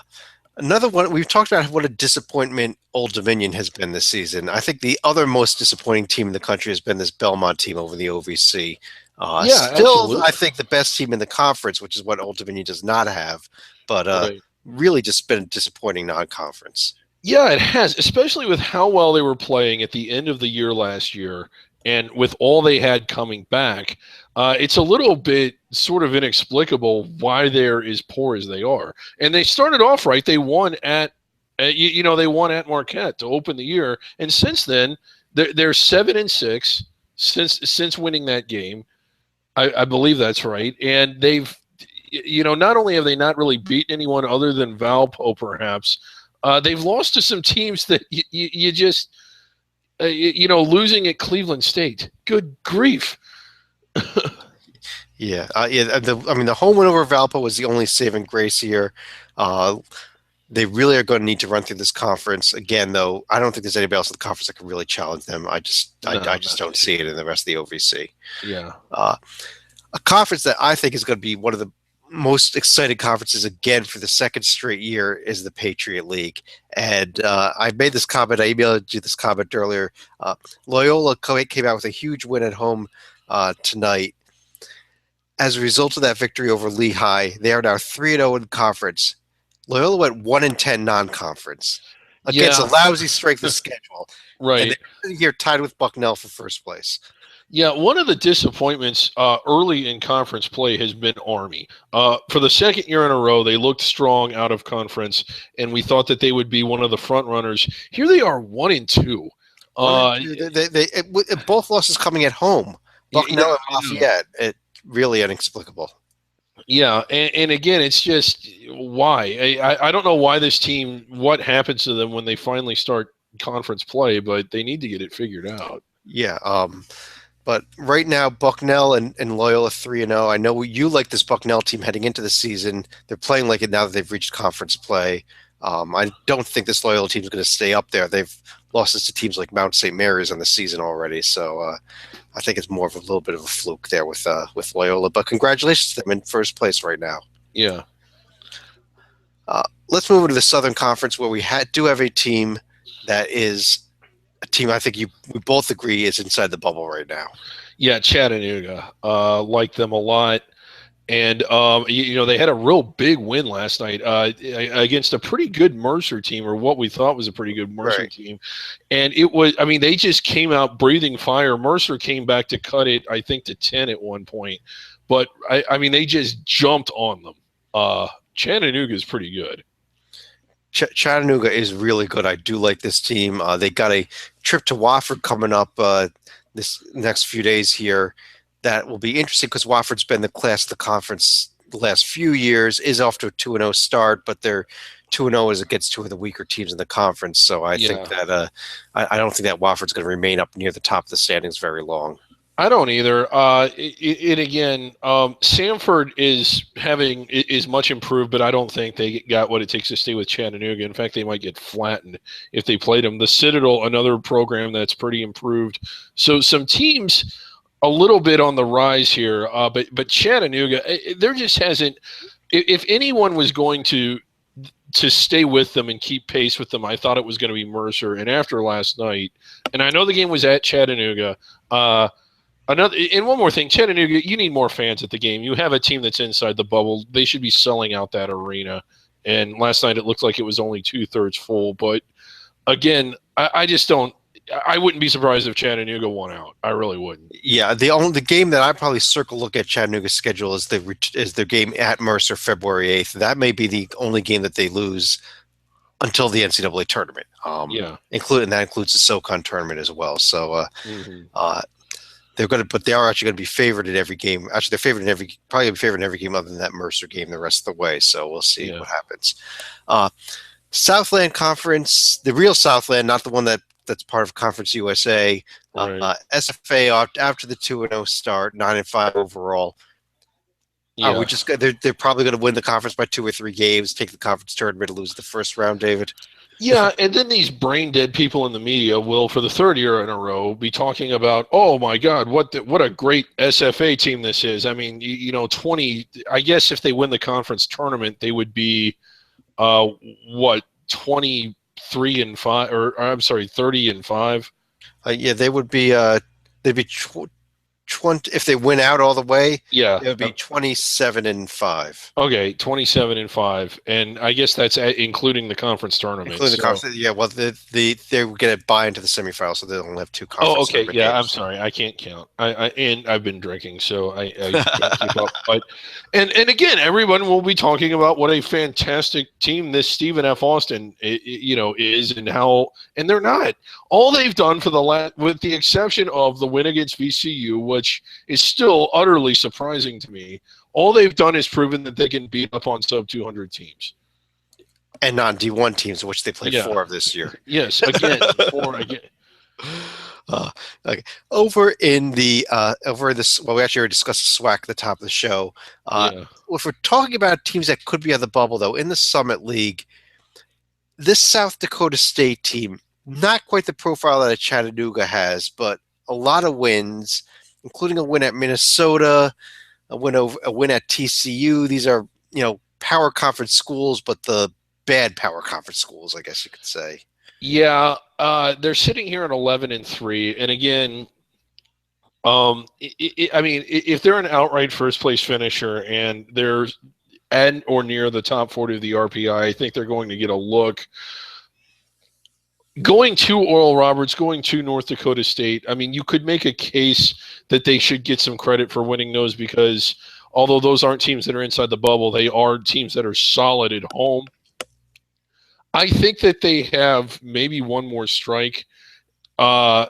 Another one, we've talked about what a disappointment Old Dominion has been this season. I think the other most disappointing team in the country has been this Belmont team over the OVC. Yeah. Still, I Absolutely. think the best team in the conference, which is what Old Dominion does not have, but Right. really just been a disappointing non-conference. Yeah, it has, especially with how well they were playing at the end of the year last year, and with all they had coming back. It's a little bit sort of inexplicable why they're as poor as they are. And they started off right; they won at, they won at Marquette to open the year, and since then they're 7-6 since winning that game. I believe that's right, and they've not only have they not really beaten anyone other than Valpo, perhaps, they've lost to some teams that you just, losing at Cleveland State. Good grief. Yeah. The home win over Valpo was the only saving grace here. Uh, they really are going to need to run through this conference again, though. I don't think there's anybody else in the conference that can really challenge them. No, I just not don't see it in the rest of the OVC. yeah. Uh, a conference that I think is going to be one of the most exciting conferences again for the second straight year is the Patriot League. And I made this comment. I emailed you this comment earlier. Loyola came out with a huge win at home tonight. As a result of that victory over Lehigh, they are now 3-0 in conference. Loyola went 1-10 non-conference against a Yeah, lousy strength of schedule, and right. they're here tied with Bucknell for first place. Yeah, one of the disappointments early in conference play has been Army. For the second year in a row, they looked strong out of conference, and we thought that they would be one of the front runners. Here they are, 1-2. Both losses coming at home, Bucknell and Lafayette. It really inexplicable. Yeah, and again, it's just why I don't know why this team. What happens to them when they finally start conference play? But they need to get it figured out. Yeah. But right now, Bucknell and Loyola 3-0. I know you like this Bucknell team heading into the season. They're playing like it now that they've reached conference play. I don't think this Loyola team is going to stay up there. They've lost to teams like Mount St. Mary's on the season already, so I think it's more of a little bit of a fluke there with Loyola. But congratulations to them in first place right now. Yeah. Let's move into the Southern Conference, where we do have a team that is a team I think we both agree is inside the bubble right now. Yeah, Chattanooga. Like them a lot. And, they had a real big win last night against a pretty good Mercer team, or what we thought was a pretty good Mercer team. And they just came out breathing fire. Mercer came back to cut it, I think, to 10 at one point. But, they just jumped on them. Chattanooga is pretty good. Chattanooga is really good. I do like this team. They got a trip to Wofford coming up this next few days here. That will be interesting because Wofford's been the class of the conference the last few years, is off to a 2-0 start, but they're 2-0 as it gets two of the weaker teams in the conference. So I think that I don't think that Wofford's going to remain up near the top of the standings very long. I don't either. Again, Samford is much improved, but I don't think they got what it takes to stay with Chattanooga. In fact, they might get flattened if they played them. The Citadel, another program that's pretty improved. So some teams a little bit on the rise here, but Chattanooga, there just hasn't. If anyone was going to stay with them and keep pace with them, I thought it was going to be Mercer. And after last night, and I know the game was at Chattanooga. And one more thing, Chattanooga, you need more fans at the game. You have a team that's inside the bubble. They should be selling out that arena. And last night it looked like it was only 2/3 full. But again, I just don't. I wouldn't be surprised if Chattanooga won out. I really wouldn't. Yeah, the game that I probably look at Chattanooga's schedule is the game at Mercer February 8th. That may be the only game that they lose until the NCAA tournament. That includes the SoCon tournament as well. So they are actually going to be favored in every game. Actually, they're probably favored in every game other than that Mercer game the rest of the way. So we'll see what happens. Southland Conference, the real Southland, not the one that's part of Conference USA. Right. SFA after the 2-0 start, 9-5 overall. Yeah. They're probably going to win the conference by 2 or 3 games, take the conference tournament, and lose the first round, David. Yeah, and then these brain dead people in the media will, for the third year in a row, be talking about, oh my God, what a great SFA team this is. I mean, 20. I guess if they win the conference tournament, they would be uh, what 23-5, or I'm sorry, 30-5. Yeah, they would be. They'd be 20 if they win out all the way. Yeah. It would be 27-5. Okay, 27-5, and I guess that's including the conference tournament. Including the So, conference, yeah. Well, they would get a buy into the semifinals, so they only have two oh, conference okay, tournament yeah. I'm games. sorry, I can't count. And I've been drinking, so I can't keep up. But and again, everyone will be talking about what a fantastic team this Stephen F. Austin, is, and how, and they're not. All they've done for the last, with the exception of the win against VCU, which is still utterly surprising to me. All they've done is proven that they can beat up on sub 200 teams. And non D1 teams, which they played Yeah. 4 of this year. Yes, again, 4 again. Okay. Over this, well, we actually already discussed SWAC at the top of the show. Yeah. If we're talking about teams that could be on the bubble, though, in the Summit League, this South Dakota State team, not quite the profile that Chattanooga has, but a lot of wins, including a win at Minnesota, a win at TCU. These are, power conference schools, but the bad power conference schools, I guess you could say. Yeah, they're sitting here at 11-3, and again, I mean, if they're an outright first place finisher and they're at or near the top 40 of the RPI, I think they're going to get a look. Going to Oral Roberts, going to North Dakota State, I mean, you could make a case that they should get some credit for winning those, because although those aren't teams that are inside the bubble, they are teams that are solid at home. I think that they have maybe one more strike. I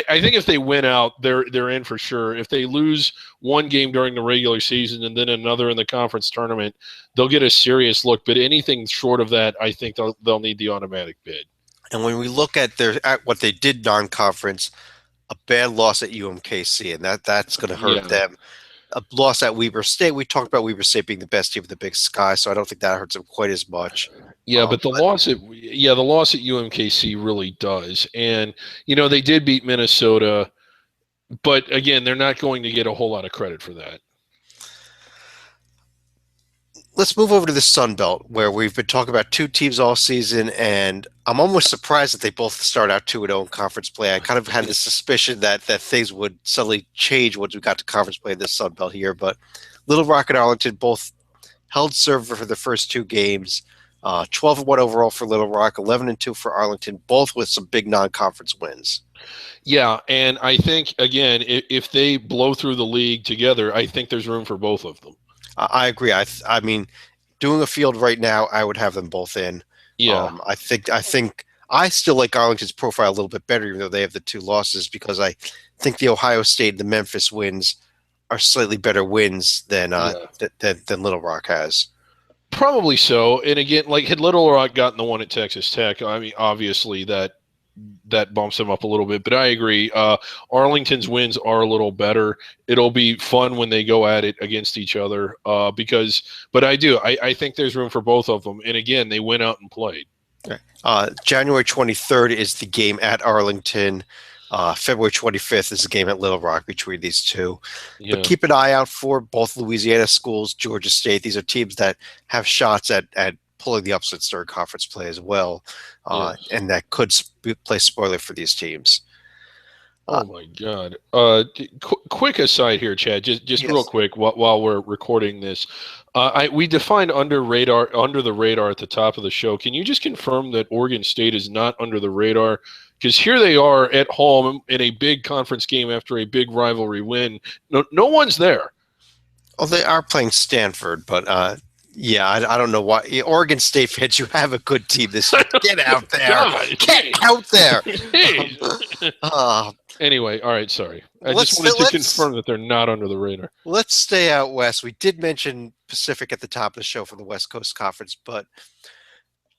think if they win out, they're in for sure. If they lose one game during the regular season and then another in the conference tournament, they'll get a serious look. But anything short of that, I think they'll need the automatic bid. And when we look at what they did non-conference, a bad loss at UMKC, and that's going to hurt them. A loss at Weber State. We talked about Weber State being the best team of the Big Sky, so I don't think that hurts them quite as much. Yeah, but the loss at UMKC really does. And they did beat Minnesota, but again, they're not going to get a whole lot of credit for that. Let's move over to the Sun Belt, where we've been talking about two teams all season, and I'm almost surprised that they both start out 2-0 in conference play. I kind of had the suspicion that things would suddenly change once we got to conference play in the Sun Belt here, but Little Rock and Arlington both held serve for the first 2 games. 12-1 overall for Little Rock, 11-2 for Arlington, both with some big non-conference wins. Yeah, and I think, again, if they blow through the league together, I think there's room for both of them. I agree. I mean, doing a field right now, I would have them both in. Yeah. I think I still like Arlington's profile a little bit better, even though they have the 2 losses, because I think the Ohio State and the Memphis wins are slightly better wins than Little Rock has. Probably so. And again, like, had Little Rock gotten the one at Texas Tech, I mean, obviously that bumps them up a little bit. But I agree. Arlington's wins are a little better. It'll be fun when they go at it against each other. But I think there's room for both of them. And again, they went out and played. January 23rd is the game at Arlington. February 25th is the game at Little Rock between these two. Yeah. But keep an eye out for both Louisiana schools, Georgia State. These are teams that have shots at pulling the upsets during conference play as well, and that could play spoiler for these teams. Oh my God! Quick aside here, Chad. Just real quick while we're recording this, we defined under the radar at the top of the show. Can you just confirm that Oregon State is not under the radar? Because here they are at home in a big conference game after a big rivalry win. No one's there. Well, they are playing Stanford, but. Yeah, I don't know why. Oregon State fans, you have a good team this year. Get out there. Get out there. Anyway, all right, sorry. I just wanted to confirm that they're not under the radar. Let's stay out west. We did mention Pacific at the top of the show for the West Coast Conference, but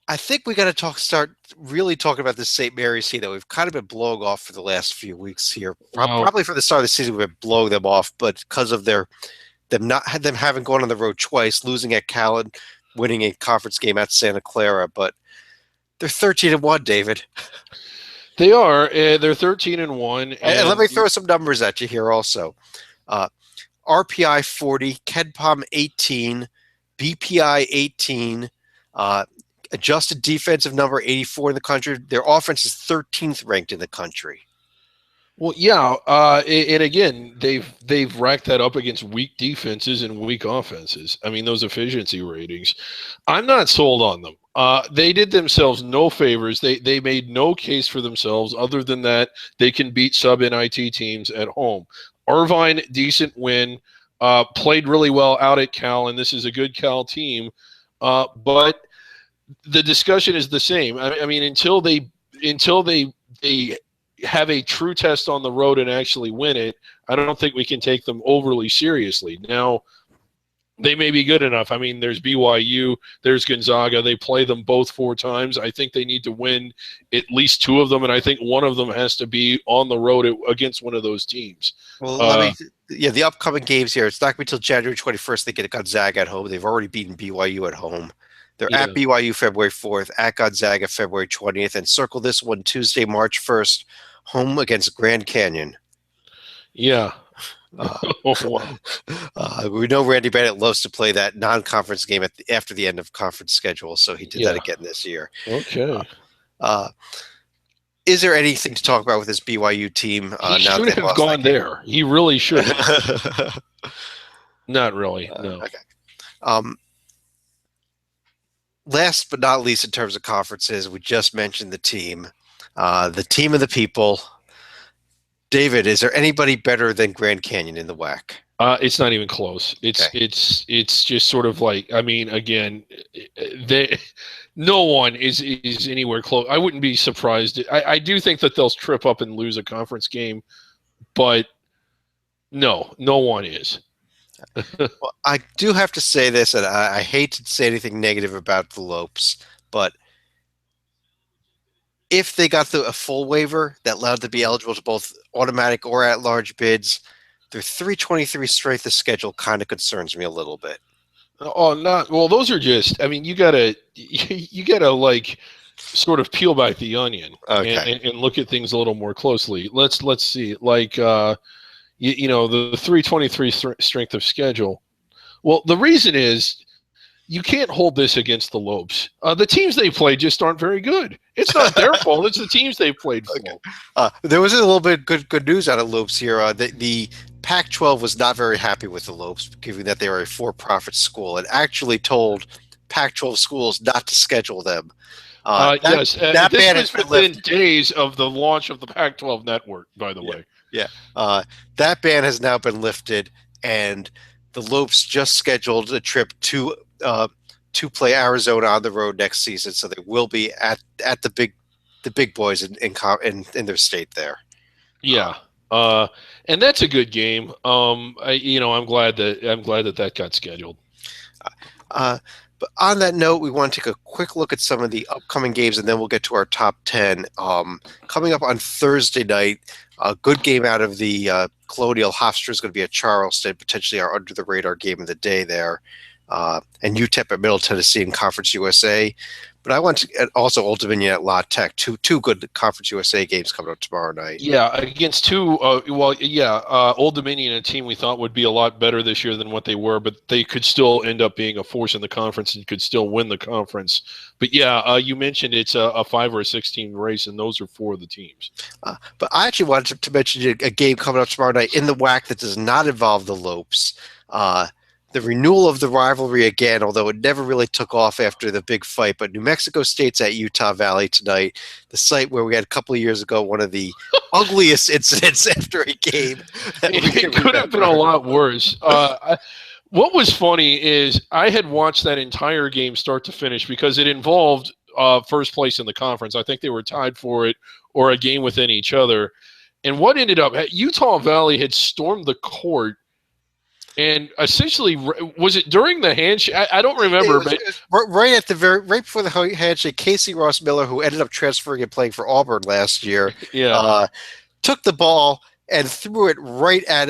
I think we got to start really talking about this St. Mary's team that we've kind of been blowing off for the last few weeks here. Probably for the start of the season, we've been blowing them off, but because of them having gone on the road twice, losing at Callan, winning a conference game at Santa Clara. But They're 13-1, David. They are. They're 13-1. And let me throw some numbers at you here also. RPI 40, KenPom 18, BPI 18, adjusted defensive number 84 in the country. Their offense is 13th ranked in the country. Well, yeah, and again, they've racked that up against weak defenses and weak offenses. I mean, those efficiency ratings. I'm not sold on them. They did themselves no favors. They made no case for themselves other than that they can beat sub-NIT teams at home. Irvine, decent win. Played really well out at Cal, and this is a good Cal team. But the discussion is the same. I mean, until they have a true test on the road and actually win it, I don't think we can take them overly seriously. Now, they may be good enough. I mean, there's BYU, there's Gonzaga. They play them both 4 times. I think they need to win at least 2 of them, and I think one of them has to be on the road against one of those teams. Well, the upcoming games here, it's not going to be until January 21st they get Gonzaga at home. They've already beaten BYU at home. They're at BYU February 4th, at Gonzaga February 20th, and circle this one Tuesday, March 1st, home against Grand Canyon. Yeah. We know Randy Bennett loves to play that non-conference game after the end of conference schedule, so he did that again this year. Okay. Is there anything to talk about with this BYU team? He should have gone there. He really should have. Not really, no. Okay. Last but not least, in terms of conferences, we just mentioned the team of the people. David, is there anybody better than Grand Canyon in the WAC? It's not even close. It's just sort of like, I mean, again, no one is anywhere close. I wouldn't be surprised. I do think that they'll trip up and lose a conference game, but no one is. Well, I do have to say this, and I hate to say anything negative about the Lopes, but if they got a full waiver that allowed them to be eligible to both automatic or at-large bids, their 323 strength of schedule kind of concerns me a little bit. Oh, well. Those are just. I mean, you gotta like sort of peel back the onion and look at things a little more closely. Let's see. Like the 323 strength of schedule. Well, the reason is you can't hold this against the Lopes. The teams they play just aren't very good. It's not their fault. It's the teams they played for. Okay. There was a little bit good news out of Lopes here. The Pac-12 was not very happy with the Lopes, given that they are a for-profit school, and actually told Pac-12 schools not to schedule them. Yes, that ban was within days of the launch of the Pac-12 network, by the way. Yeah. That ban has now been lifted, and the Lopes just scheduled a trip to play Arizona on the road next season, so they will be at the big boys in their state there. Yeah, and that's a good game. I'm glad that got scheduled. But on that note, we want to take a quick look at some of the upcoming games, and then we'll get to our top 10. Coming up on Thursday night, a good game out of the Colonial. Hofstra is going to be at Charleston, potentially our under-the-radar game of the day there. And UTEP at Middle Tennessee in Conference USA. But I want to also Old Dominion at La Tech. Two good Conference USA games coming up tomorrow night. Yeah, against Old Dominion, a team we thought would be a lot better this year than what they were, but they could still end up being a force in the conference and could still win the conference. But yeah, you mentioned it's a 5 or a 6 team race, and those are 4 of the teams. But I actually wanted to mention a game coming up tomorrow night in the WAC that does not involve the Lopes. The renewal of the rivalry again, although it never really took off after the big fight. But New Mexico State's at Utah Valley tonight, the site where we had a couple of years ago one of the ugliest incidents after a game. It could have been a lot worse. What was funny is I had watched that entire game start to finish because it involved first place in the conference. I think they were tied for it or a game within each other. And what ended up, Utah Valley had stormed the court. And essentially, was it during the handshake? I don't remember, but right before the handshake, Casey Ross Miller, who ended up transferring and playing for Auburn last year, took the ball and threw it right at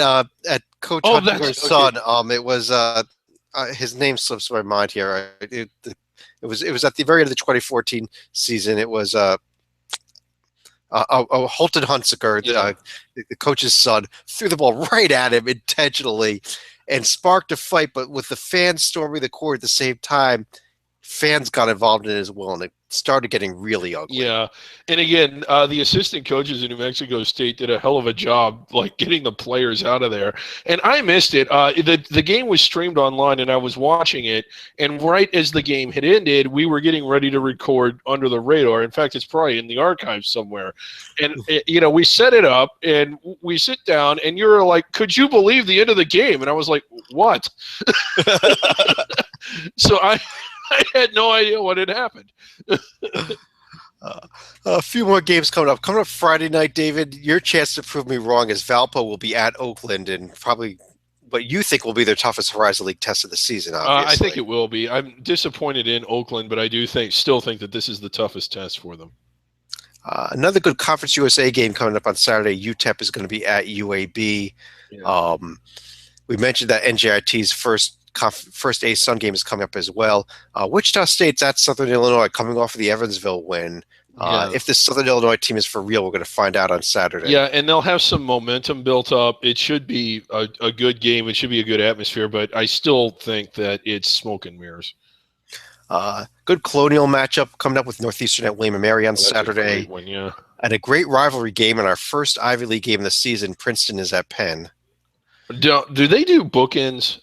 Coach Hunter's son. It was his name slips my mind here. it was at the very end of the 2014 season. It was Holton Hunsaker, the coach's son, threw the ball right at him intentionally and sparked a fight. But with the fans storming the court at the same time, fans got involved in it as well, and it started getting really ugly. Yeah, and again, the assistant coaches in New Mexico State did a hell of a job, like getting the players out of there. And I missed it. The game was streamed online, and I was watching it. And right as the game had ended, we were getting ready to record Under the Radar. In fact, it's probably in the archives somewhere. And we set it up, and we sit down, and you're like, "Could you believe the end of the game?" And I was like, "What?" So I had no idea what had happened. A few more games coming up. Coming up Friday night, David, your chance to prove me wrong is Valpo will be at Oakland and probably what you think will be their toughest Horizon League test of the season, obviously. I think it will be. I'm disappointed in Oakland, but I do still think that this is the toughest test for them. Another good Conference USA game coming up on Saturday. UTEP is going to be at UAB. Yeah. We mentioned that NJIT's first A-Sun game is coming up as well. Wichita State's at Southern Illinois coming off of the Evansville win. If the Southern Illinois team is for real, we're going to find out on Saturday. Yeah, and they'll have some momentum built up. It should be a good game. It should be a good atmosphere, but I still think that it's smoke and mirrors. Good Colonial matchup coming up with Northeastern at William & Mary on Saturday. A great one, yeah. And a great rivalry game in our first Ivy League game of the season. Princeton is at Penn. Do they do bookends?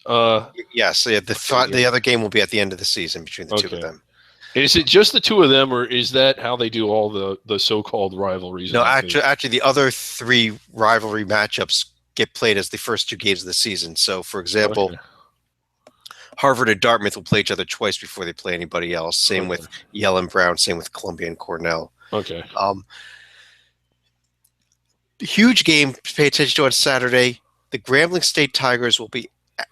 Yes. The other game will be at the end of the season between the two of them. Is it just the two of them, or is that how they do all the so-called rivalries? No, actually, the other three rivalry matchups get played as the first two games of the season. So, for example, Harvard and Dartmouth will play each other twice before they play anybody else. Same with Yale and Brown. Same with Columbia and Cornell. Okay. Huge game to pay attention to on Saturday. The Grambling State Tigers will be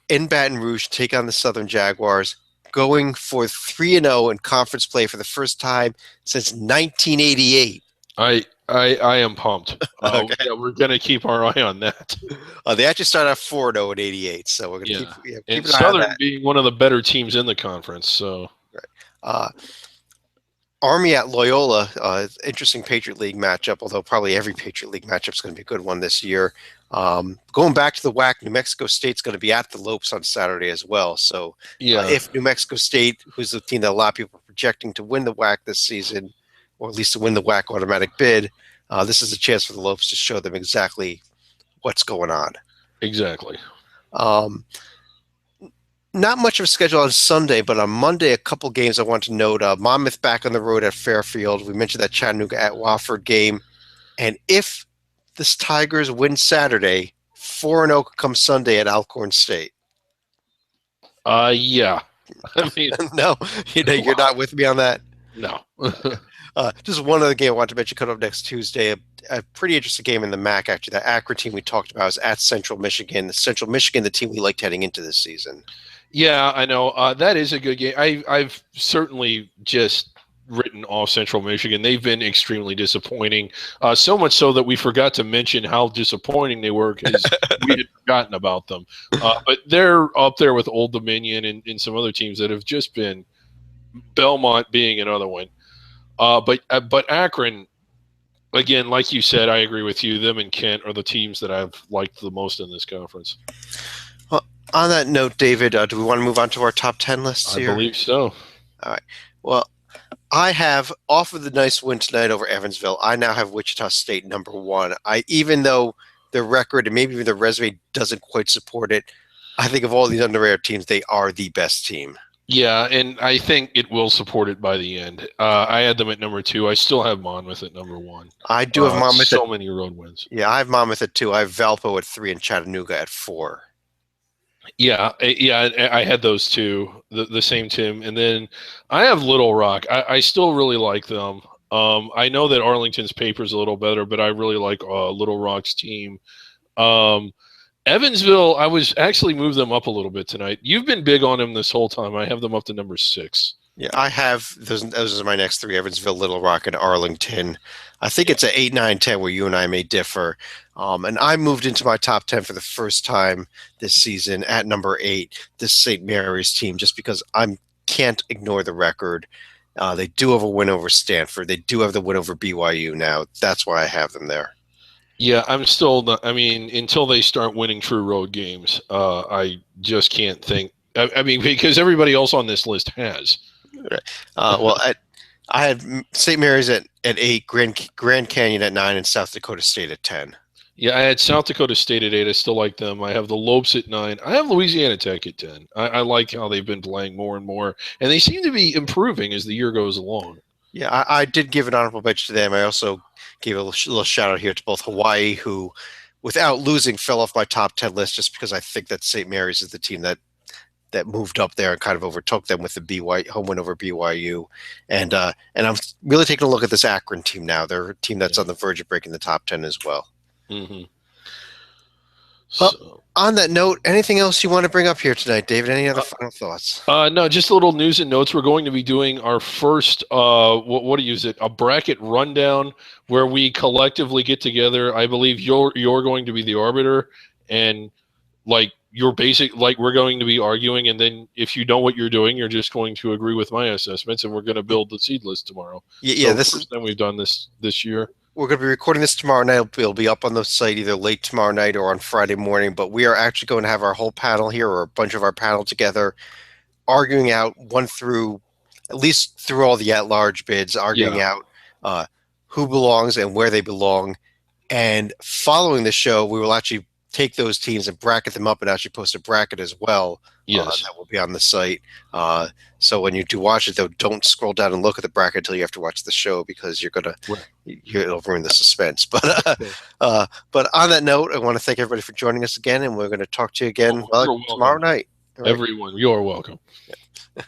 in Baton Rouge, take on the Southern Jaguars, going for 3-0 in conference play for the first time since 1988. I am pumped. Okay. Yeah, we're going to keep our eye on that. They actually started out 4-0 in '88, so we're going to keep and an eye Southern on that. being one of the better teams in the conference. So, Army at Loyola, interesting Patriot League matchup, although probably every Patriot League matchup is going to be a good one this year. Going back to the WAC, New Mexico State's going to be at the Lopes on Saturday as well. So if New Mexico State, who's the team that a lot of people are projecting to win the WAC this season, or at least to win the WAC automatic bid, this is a chance for the Lopes to show them exactly what's going on. Exactly. Not much of a schedule on Sunday, but on Monday, a couple games I want to note. Monmouth back on the road at Fairfield. We mentioned that Chattanooga at Wofford game. And if the Tigers win Saturday, 4-0 could come Sunday at Alcorn State. Yeah. I mean, no, you're not with me on that? No. Just one other game I want to mention coming up next Tuesday. A pretty interesting game in the MAC, actually. That Akron team we talked about is at Central Michigan. Central Michigan, the team we liked heading into this season. Yeah, I know. That is a good game. I've certainly just written off Central Michigan. They've been extremely disappointing, so much so that we forgot to mention how disappointing they were because we had forgotten about them. But they're up there with Old Dominion and some other teams that have just been, Belmont being another one. But Akron, again, like you said, I agree with you. Them and Kent are the teams that I've liked the most in this conference. On that note, David, do we want to move on to our top 10 lists here? I believe so. All right. Well, I have, off of the nice win tonight over Evansville, I now have Wichita State number 1. Even though their record and maybe even their resume doesn't quite support it, I think of all these underrated teams, they are the best team. Yeah, and I think it will support it by the end. I had them at number 2. I still have Monmouth at number 1. I do have Monmouth so many road wins. Yeah, I have Monmouth at 2. I have Valpo at 3 and Chattanooga at 4. Yeah, I had those two, the same team. And then I have Little Rock. I still really like them. I know that Arlington's paper is a little better, but I really like Little Rock's team. Evansville, I was actually moved them up a little bit tonight. You've been big on them this whole time. I have them up to number 6. Yeah, I have those are my next 3: Evansville, Little Rock, and Arlington. I think it's an 8, 9, 10 where you and I may differ. And I moved into my top 10 for the first time this season at number 8, this St. Mary's team, just because I'm can't ignore the record. They do have a win over Stanford. They do have the win over BYU now. That's why I have them there. Yeah, I'm still not. I mean, until they start winning true road games, I just can't think. I mean, because everybody else on this list has. Well, I had St. Mary's at 8, Grand Canyon at 9, and South Dakota State at 10. Yeah, I had South Dakota State at 8. I still like them. I have the Lopes at 9. I have Louisiana Tech at 10. I like how they've been playing more and more, and they seem to be improving as the year goes along. Yeah, I did give an honorable mention to them. I also gave a little shout out here to both Hawaii, who, without losing, fell off my top 10 list just because I think that St. Mary's is the team that moved up there and kind of overtook them with the BYU home win over BYU, and I'm really taking a look at this Akron team now. They're a team that's on the verge of breaking the top 10 as well. Mm-hmm. Well, on that note, anything else you want to bring up here tonight, David? Any other final thoughts? No, just a little news and notes. We're going to be doing our first, what do you use it? A bracket rundown where we collectively get together. I believe you're going to be the arbiter, and like your basic, like we're going to be arguing, and then if you know what you're doing, you're just going to agree with my assessments, and we're going to build the seed list tomorrow. Yeah, so this is the first time we've done this year. We're going to be recording this tomorrow night. It'll be up on the site either late tomorrow night or on Friday morning. But we are actually going to have our whole panel here, or a bunch of our panel together, arguing out at least through all the at-large bids, arguing out who belongs and where they belong. And following the show, we will actually take those teams and bracket them up and actually post a bracket as well. Yes. That will be on the site. So when you do watch it, though, don't scroll down and look at the bracket until you have to watch the show, because it'll ruin the suspense. But on that note, I want to thank everybody for joining us again, and we're going to talk to you again tomorrow night. Right. Everyone, you're welcome. Yeah.